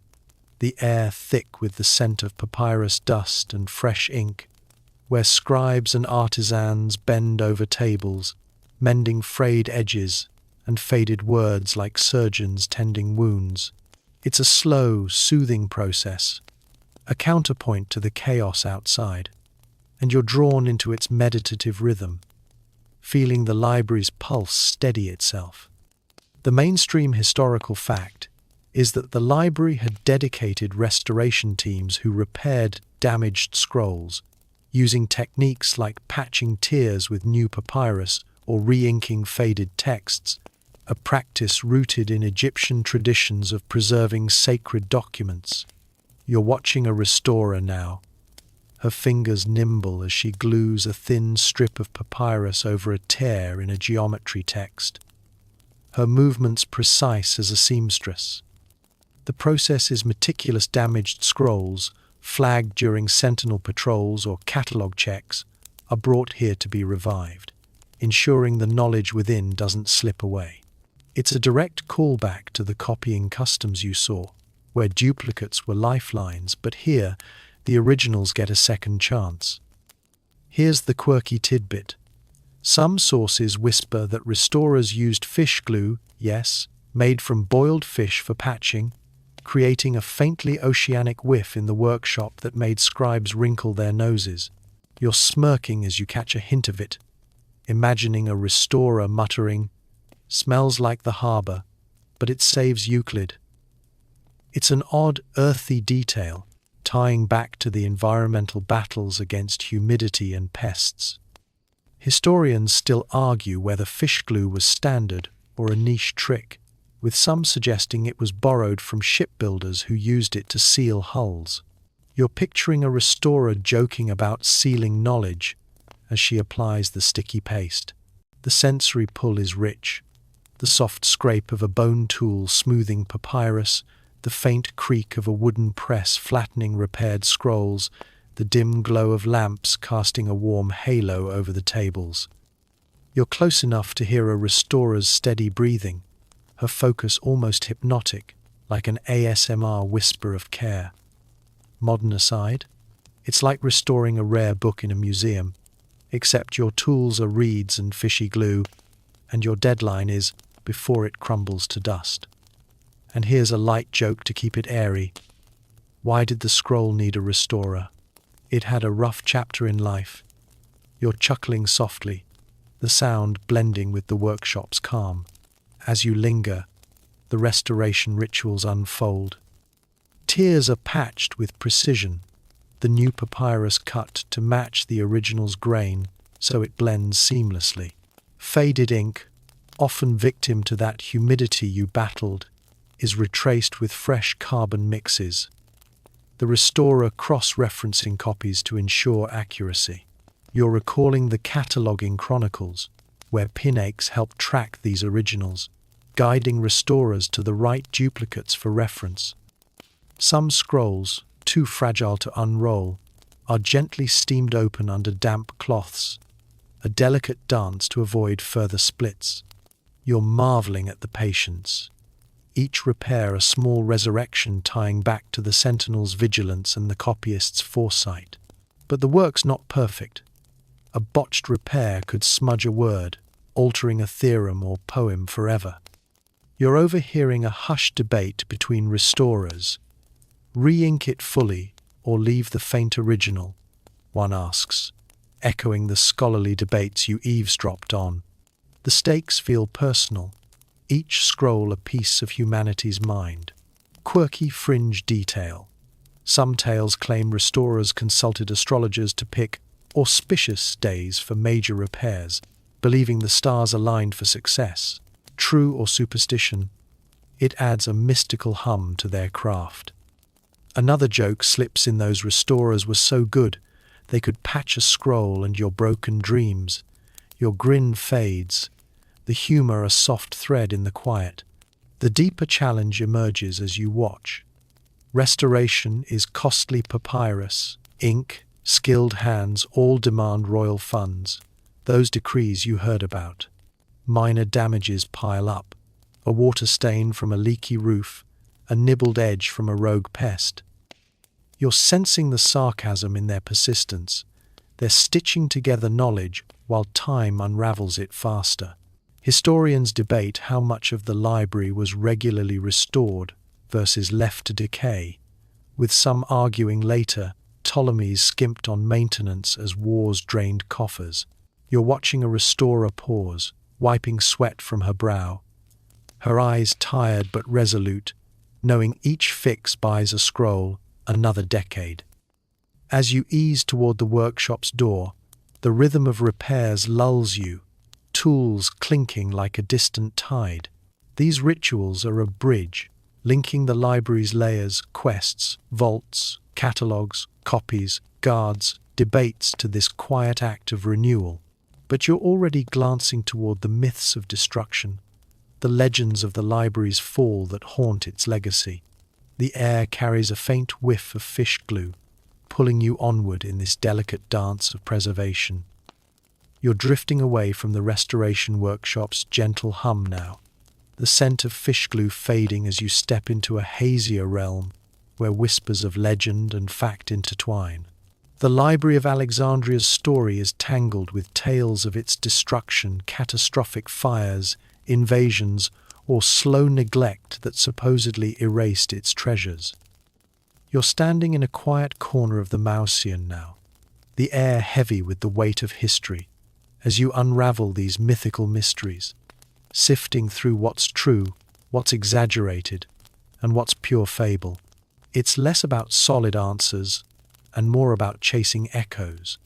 the air thick with the scent of papyrus dust and fresh ink, where scribes and artisans bend over tables, mending frayed edges and faded words like surgeons tending wounds. It's a slow, soothing process, a counterpoint to the chaos outside, and you're drawn into its meditative rhythm, feeling the library's pulse steady itself. The mainstream historical fact is that the library had dedicated restoration teams who repaired damaged scrolls, using techniques like patching tears with new papyrus or re-inking faded texts, a practice rooted in Egyptian traditions of preserving sacred documents. You're watching a restorer now, her fingers nimble as she glues a thin strip of papyrus over a tear in a geometry text, her movements precise as a seamstress. The process is meticulous. Damaged scrolls, flagged during sentinel patrols or catalogue checks, are brought here to be revived, ensuring the knowledge within doesn't slip away. It's a direct callback to the copying customs you saw, where duplicates were lifelines, but here, the originals get a second chance. Here's the quirky tidbit. Some sources whisper that restorers used fish glue, yes, made from boiled fish, for patching, creating a faintly oceanic whiff in the workshop that made scribes wrinkle their noses. You're smirking as you catch a hint of it, imagining a restorer muttering, "Smells like the harbor, but it saves Euclid." It's an odd, earthy detail, tying back to the environmental battles against humidity and pests. Historians still argue whether fish glue was standard or a niche trick, with some suggesting it was borrowed from shipbuilders who used it to seal hulls. You're picturing a restorer joking about sealing knowledge as she applies the sticky paste. The sensory pull is rich, the soft scrape of a bone tool smoothing papyrus, the faint creak of a wooden press flattening repaired scrolls, the dim glow of lamps casting a warm halo over the tables. You're close enough to hear a restorer's steady breathing, her focus almost hypnotic, like an ASMR whisper of care. Modern aside, it's like restoring a rare book in a museum, except your tools are reeds and fishy glue, and your deadline is before it crumbles to dust. And here's a light joke to keep it airy. Why did the scroll need a restorer? It had a rough chapter in life. You're chuckling softly, the sound blending with the workshop's calm. As you linger, the restoration rituals unfold. Tiers are patched with precision, the new papyrus cut to match the original's grain so it blends seamlessly. Faded ink, often victim to that humidity you battled, is retraced with fresh carbon mixes, the restorer cross-referencing copies to ensure accuracy. You're recalling the cataloging chronicles, where pinaches help track these originals, guiding restorers to the right duplicates for reference. Some scrolls, too fragile to unroll, are gently steamed open under damp cloths, a delicate dance to avoid further splits. You're marveling at the patience. Each repair a small resurrection tying back to the sentinel's vigilance and the copyist's foresight. But the work's not perfect. A botched repair could smudge a word, altering a theorem or poem forever. You're overhearing a hushed debate between restorers. Re-ink it fully or leave the faint original, one asks, echoing the scholarly debates you eavesdropped on. The stakes feel personal, each scroll a piece of humanity's mind. Quirky fringe detail. Some tales claim restorers consulted astrologers to pick auspicious days for major repairs, believing the stars aligned for success. True or superstition, it adds a mystical hum to their craft. Another joke slips in: those restorers were so good, they could patch a scroll and your broken dreams. Your grin fades, the humor a soft thread in the quiet. The deeper challenge emerges as you watch. Restoration is costly papyrus, ink, skilled hands all demand royal funds. Those decrees you heard about. Minor damages pile up. A water stain from a leaky roof, a nibbled edge from a rogue pest. You're sensing the sarcasm in their persistence. They're stitching together knowledge while time unravels it faster. Historians debate how much of the library was regularly restored versus left to decay, with some arguing later Ptolemy's skimped on maintenance as wars drained coffers. You're watching a restorer pause, wiping sweat from her brow, her eyes tired but resolute, knowing each fix buys a scroll another decade. As you ease toward the workshop's door, the rhythm of repairs lulls you, tools clinking like a distant tide. These rituals are a bridge, linking the library's layers, quests, vaults, catalogues, copies, guards, debates to this quiet act of renewal. But you're already glancing toward the myths of destruction, the legends of the library's fall that haunt its legacy. The air carries a faint whiff of fish glue, pulling you onward in this delicate dance of preservation. You're drifting away from the restoration workshop's gentle hum now, the scent of fish glue fading as you step into a hazier realm where whispers of legend and fact intertwine. The Library of Alexandria's story is tangled with tales of its destruction, catastrophic fires, invasions, or slow neglect that supposedly erased its treasures. You're standing in a quiet corner of the Mausean now, the air heavy with the weight of history, as you unravel these mythical mysteries, sifting through what's true, what's exaggerated, and what's pure fable. It's less about solid answers and more about chasing echoes,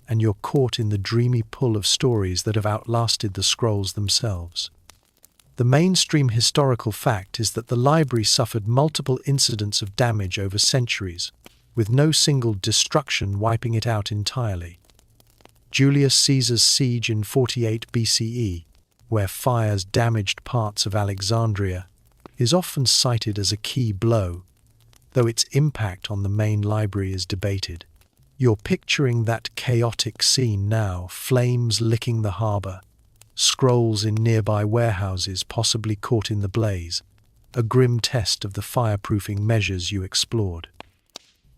and you're caught in the dreamy pull of stories that have outlasted the scrolls themselves. The mainstream historical fact is that the library suffered multiple incidents of damage over centuries, with no single destruction wiping it out entirely. Julius Caesar's siege in 48 BCE, where fires damaged parts of Alexandria, is often cited as a key blow, though its impact on the main library is debated. You're picturing that chaotic scene now, flames licking the harbor, scrolls in nearby warehouses possibly caught in the blaze, a grim test of the fireproofing measures you explored.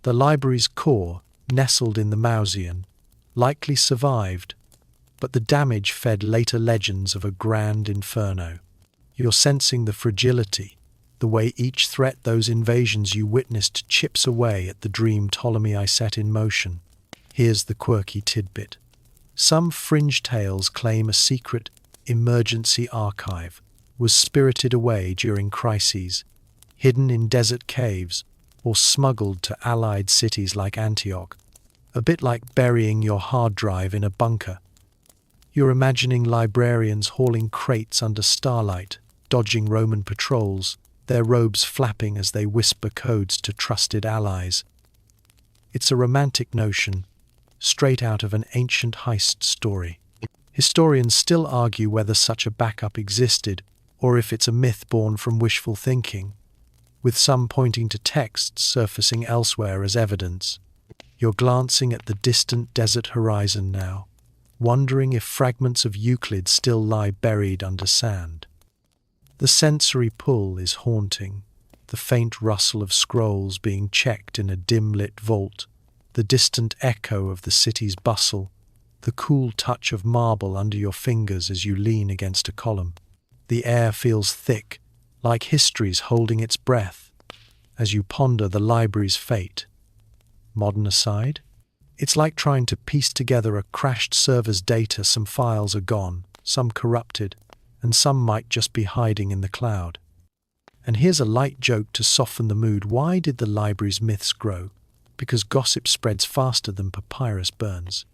The library's core, nestled in the Mausean, likely survived, but the damage fed later legends of a grand inferno. You're sensing the fragility, the way each threat those invasions you witnessed chips away at the dream Ptolemy set in motion. Here's the quirky tidbit. Some fringe tales claim a secret emergency archive was spirited away during crises, hidden in desert caves, or smuggled to allied cities like Antioch, a bit like burying your hard drive in a bunker. You're imagining librarians hauling crates under starlight, dodging Roman patrols, their robes flapping as they whisper codes to trusted allies. It's a romantic notion, straight out of an ancient heist story. Historians still argue whether such a backup existed, or if it's a myth born from wishful thinking, with some pointing to texts surfacing elsewhere as evidence. You're glancing at the distant desert horizon now, wondering if fragments of Euclid still lie buried under sand. The sensory pull is haunting. The faint rustle of scrolls being checked in a dim-lit vault, the distant echo of the city's bustle, the cool touch of marble under your fingers as you lean against a column. The air feels thick, like history's holding its breath, as you ponder the library's fate. Modern aside, it's like trying to piece together a crashed server's data. Some files are gone, some corrupted, and some might just be hiding in the cloud. And here's a light joke to soften the mood. Why did the library's myths grow? Because gossip spreads faster than papyrus burns.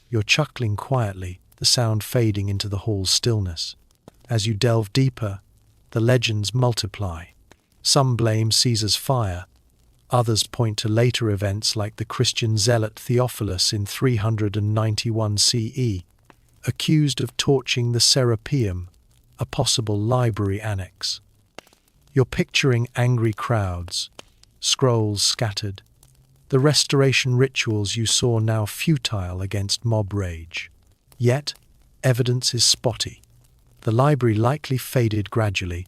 You're chuckling quietly, the sound fading into the hall's stillness. As you delve deeper, the legends multiply. Some blame Caesar's fire. Others point to later events like the Christian zealot Theophilus in 391 CE, accused of torching the Serapeum, a possible library annex. You're picturing angry crowds, scrolls scattered, the restoration rituals you saw now futile against mob rage. Yet, evidence is spotty. The library likely faded gradually,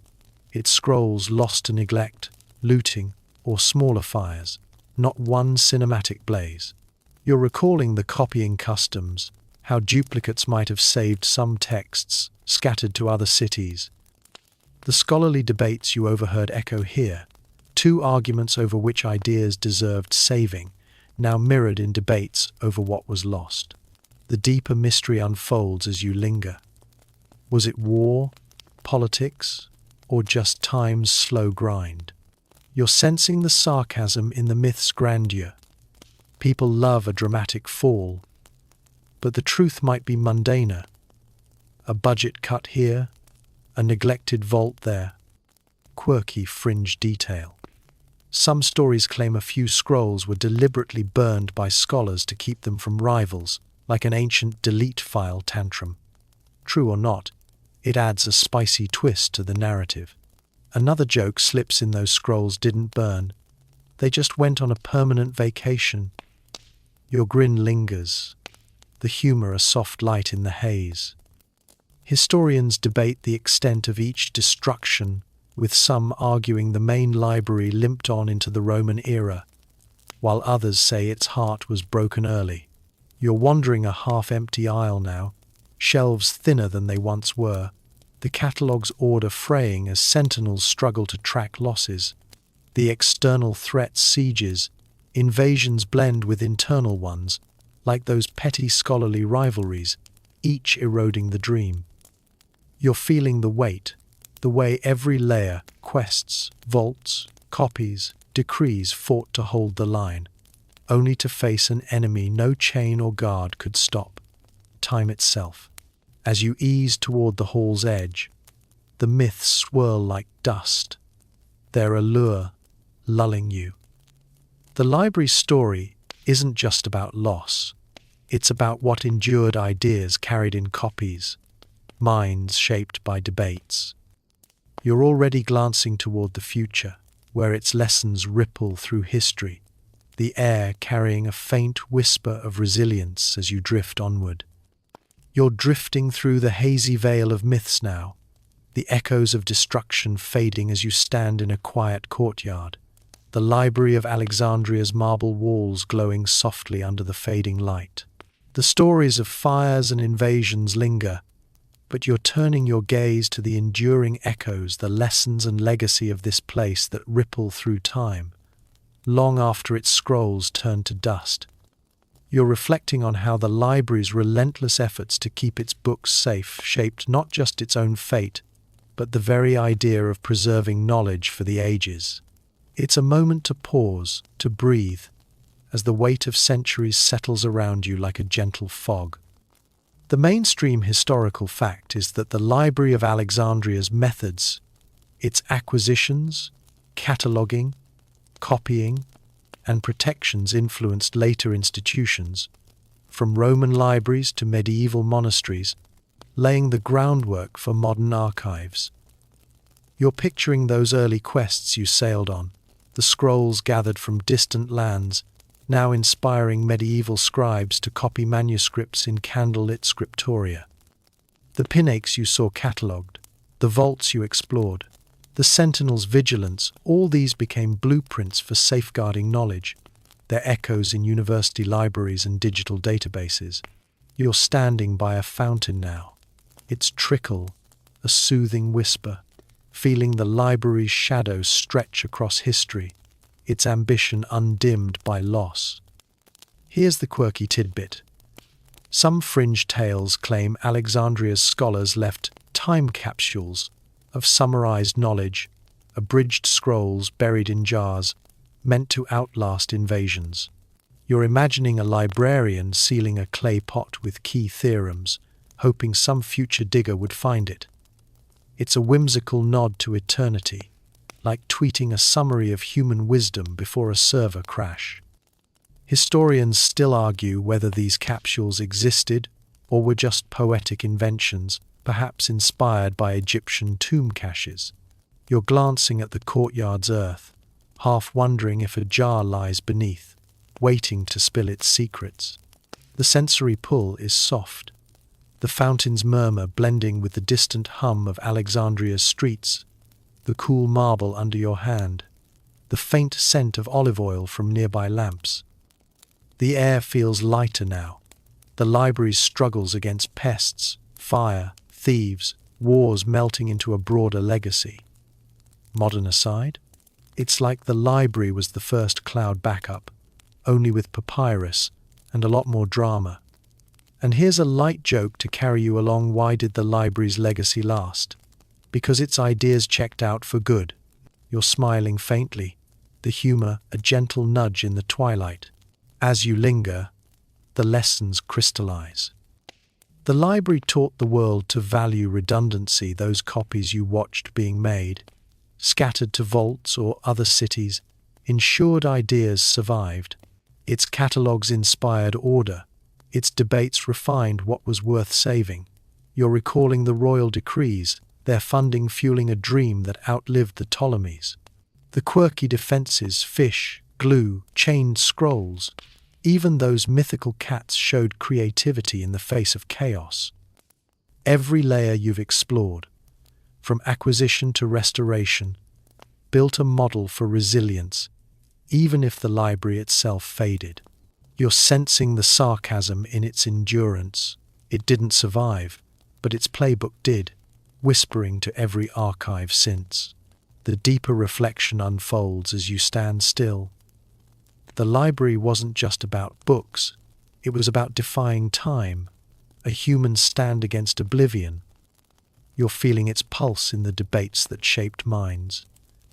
its scrolls lost to neglect, looting, or smaller fires, not one cinematic blaze. You're recalling the copying customs, how duplicates might have saved some texts, scattered to other cities. The scholarly debates you overheard echo here, two arguments over which ideas deserved saving, now mirrored in debates over what was lost. The deeper mystery unfolds as you linger. Was it war, politics, or just time's slow grind? You're sensing the sarcasm in the myth's grandeur. People love a dramatic fall, but the truth might be mundaner. A budget cut here, a neglected vault there, quirky fringe detail. Some stories claim a few scrolls were deliberately burned by scholars to keep them from rivals, like an ancient delete file tantrum. True or not, it adds a spicy twist to the narrative. Another joke slips in: those scrolls didn't burn. They just went on a permanent vacation. Your grin lingers, the humor a soft light in the haze. Historians debate the extent of each destruction, with some arguing the main library limped on into the Roman era, while others say its heart was broken early. You're wandering a half-empty aisle now, shelves thinner than they once were, the catalogue's order fraying as sentinels struggle to track losses. The external threats sieges, invasions blend with internal ones, like those petty scholarly rivalries, each eroding the dream. You're feeling the weight, the way every layer, quests, vaults, copies, decrees fought to hold the line, only to face an enemy no chain or guard could stop: time itself. As you ease toward the hall's edge, the myths swirl like dust, their allure lulling you. The library's story isn't just about loss. It's about what endured: ideas carried in copies, minds shaped by debates. You're already glancing toward the future, where its lessons ripple through history, the air carrying a faint whisper of resilience as you drift onward. You're drifting through the hazy veil of myths now, the echoes of destruction fading as you stand in a quiet courtyard, the library of Alexandria's marble walls glowing softly under the fading light. The stories of fires and invasions linger, but you're turning your gaze to the enduring echoes, the lessons and legacy of this place that ripple through time, long after its scrolls turn to dust. You're reflecting on how the library's relentless efforts to keep its books safe shaped not just its own fate, but the very idea of preserving knowledge for the ages. It's a moment to pause, to breathe, as the weight of centuries settles around you like a gentle fog. The mainstream historical fact is that the Library of Alexandria's methods, its acquisitions, cataloguing, copying, and protections influenced later institutions, from Roman libraries to medieval monasteries, laying the groundwork for modern archives. You're picturing those early quests you sailed on, the scrolls gathered from distant lands, now inspiring medieval scribes to copy manuscripts in candlelit scriptoria. The pinaches you saw catalogued, the vaults you explored, the sentinel's vigilance, all these became blueprints for safeguarding knowledge, their echoes in university libraries and digital databases. You're standing by a fountain now, its trickle a soothing whisper, feeling the library's shadow stretch across history, its ambition undimmed by loss. Here's the quirky tidbit. Some fringe tales claim Alexandria's scholars left time capsules of summarized knowledge, abridged scrolls buried in jars, meant to outlast invasions. You're imagining a librarian sealing a clay pot with key theorems, hoping some future digger would find it. It's a whimsical nod to eternity, like tweeting a summary of human wisdom before a server crash. Historians still argue whether these capsules existed or were just poetic inventions, perhaps inspired by Egyptian tomb caches. You're glancing at the courtyard's earth, half wondering if a jar lies beneath, waiting to spill its secrets. The sensory pull is soft, the fountain's murmur blending with the distant hum of Alexandria's streets, the cool marble under your hand, the faint scent of olive oil from nearby lamps. The air feels lighter now. The library's struggles against pests, fire, thieves, wars melting into a broader legacy. Modern aside, it's like the library was the first cloud backup, only with papyrus and a lot more drama. And here's a light joke to carry you along. Why did the library's legacy last? Because its ideas checked out for good. You're smiling faintly, the humor a gentle nudge in the twilight. As you linger, the lessons crystallize. The library taught the world to value redundancy. Those copies you watched being made, scattered to vaults or other cities, ensured ideas survived. Its catalogues inspired order. Its debates refined what was worth saving. You're recalling the royal decrees, their funding fueling a dream that outlived the Ptolemies. The quirky defenses, fish, glue, chained scrolls, even those mythical cats showed creativity in the face of chaos. Every layer you've explored, from acquisition to restoration, built a model for resilience, even if the library itself faded. You're sensing the sarcasm in its endurance. It didn't survive, but its playbook did, whispering to every archive since. The deeper reflection unfolds as you stand still. The library wasn't just about books. It was about defying time, a human stand against oblivion. You're feeling its pulse in the debates that shaped minds,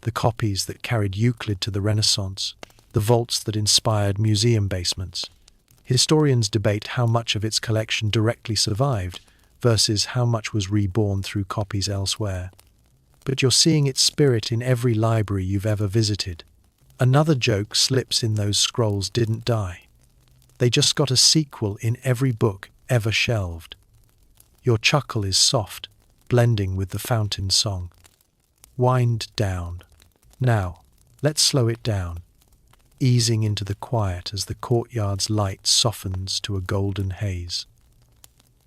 the copies that carried Euclid to the Renaissance, the vaults that inspired museum basements. Historians debate how much of its collection directly survived versus how much was reborn through copies elsewhere. But you're seeing its spirit in every library you've ever visited. Another joke slips in: those scrolls didn't die. They just got a sequel in every book ever shelved. Your chuckle is soft, blending with the fountain song. Wind down. Now, let's slow it down, easing into the quiet as the courtyard's light softens to a golden haze.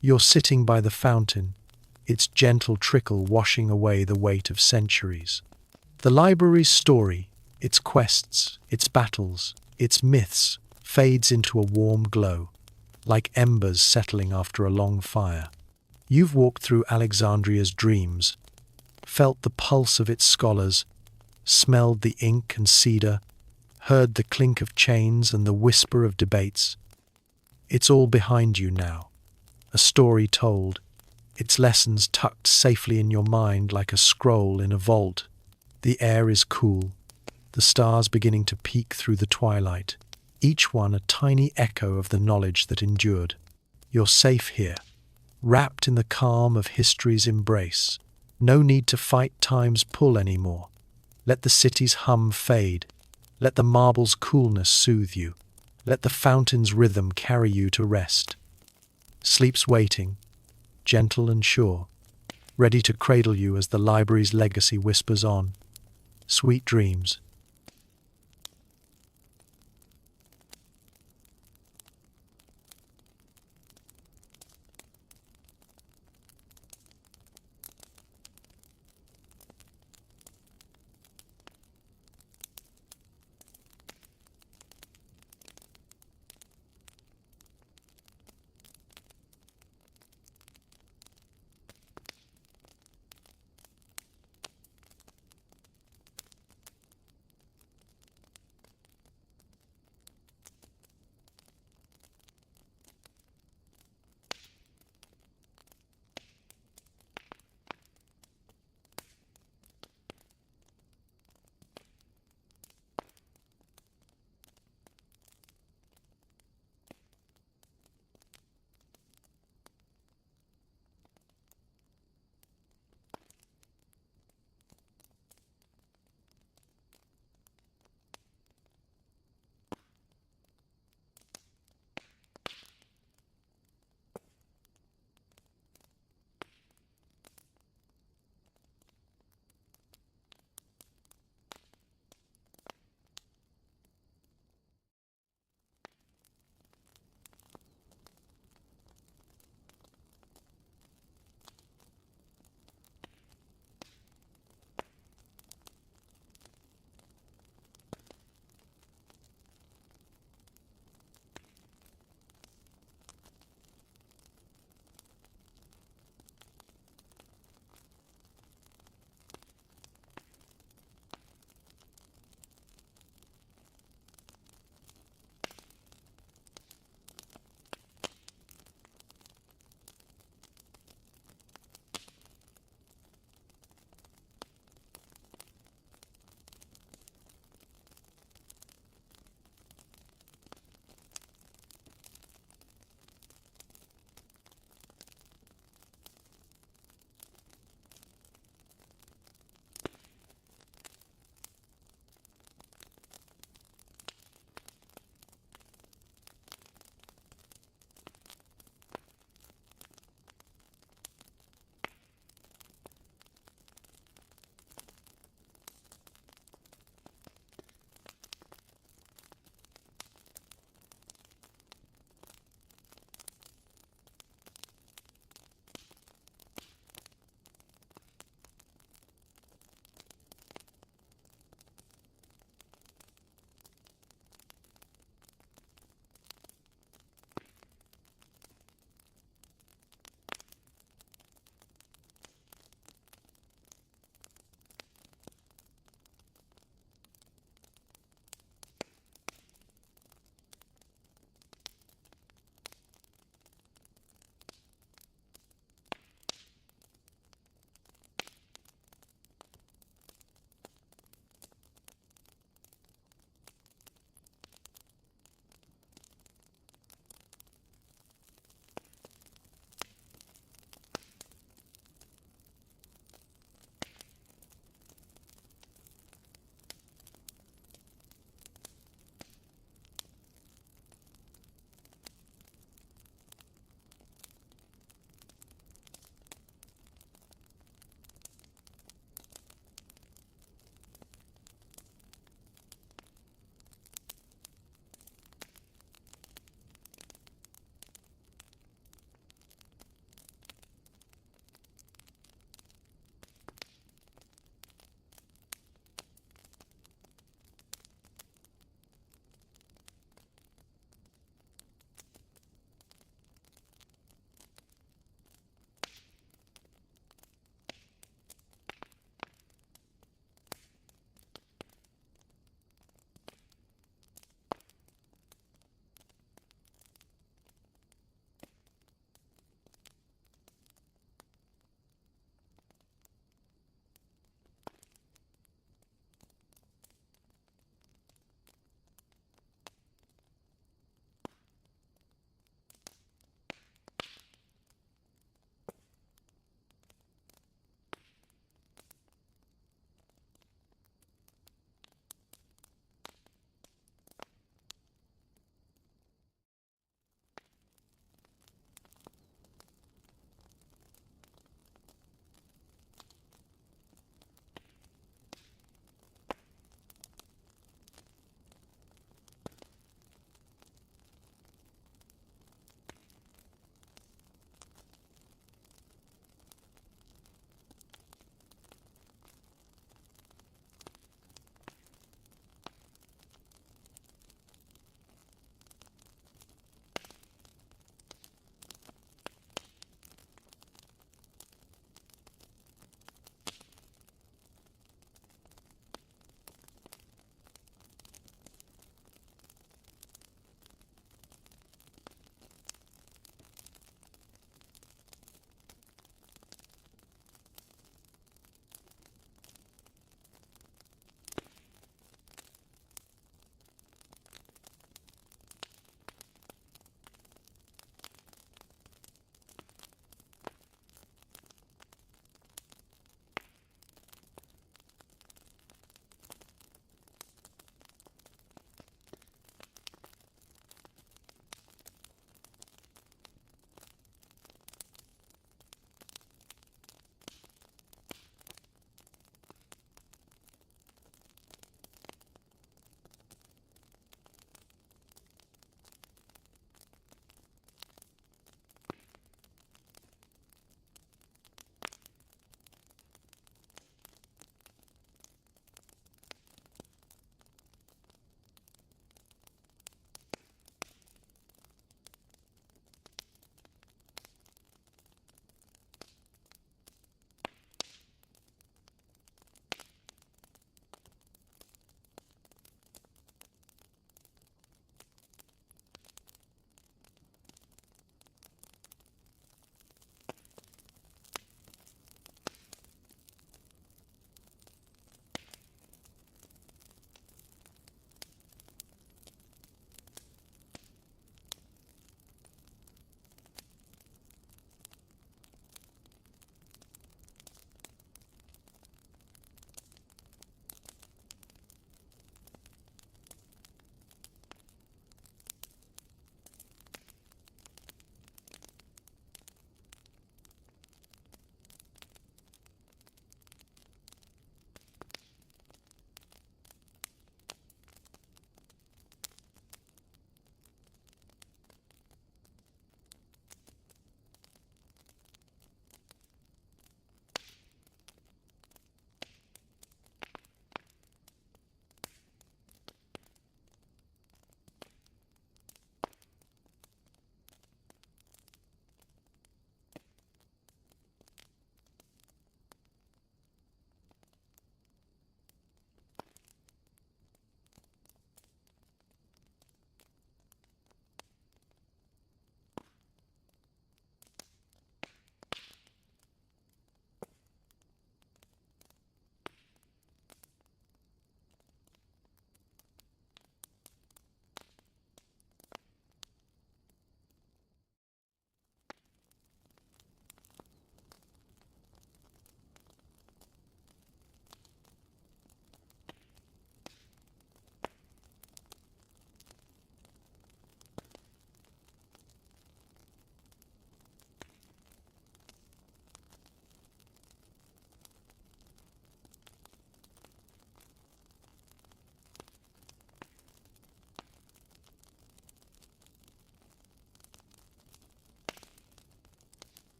You're sitting by the fountain, its gentle trickle washing away the weight of centuries. The library's story, its quests, its battles, its myths, fades into a warm glow, like embers settling after a long fire. You've walked through Alexandria's dreams, felt the pulse of its scholars, smelled the ink and cedar, heard the clink of chains and the whisper of debates. It's all behind you now, a story told, its lessons tucked safely in your mind like a scroll in a vault. The air is cool, the stars beginning to peek through the twilight, each one a tiny echo of the knowledge that endured. You're safe here, wrapped in the calm of history's embrace. No need to fight time's pull anymore. Let the city's hum fade. Let the marble's coolness soothe you. Let the fountain's rhythm carry you to rest. Sleep's waiting, gentle and sure, ready to cradle you as the library's legacy whispers on. Sweet dreams.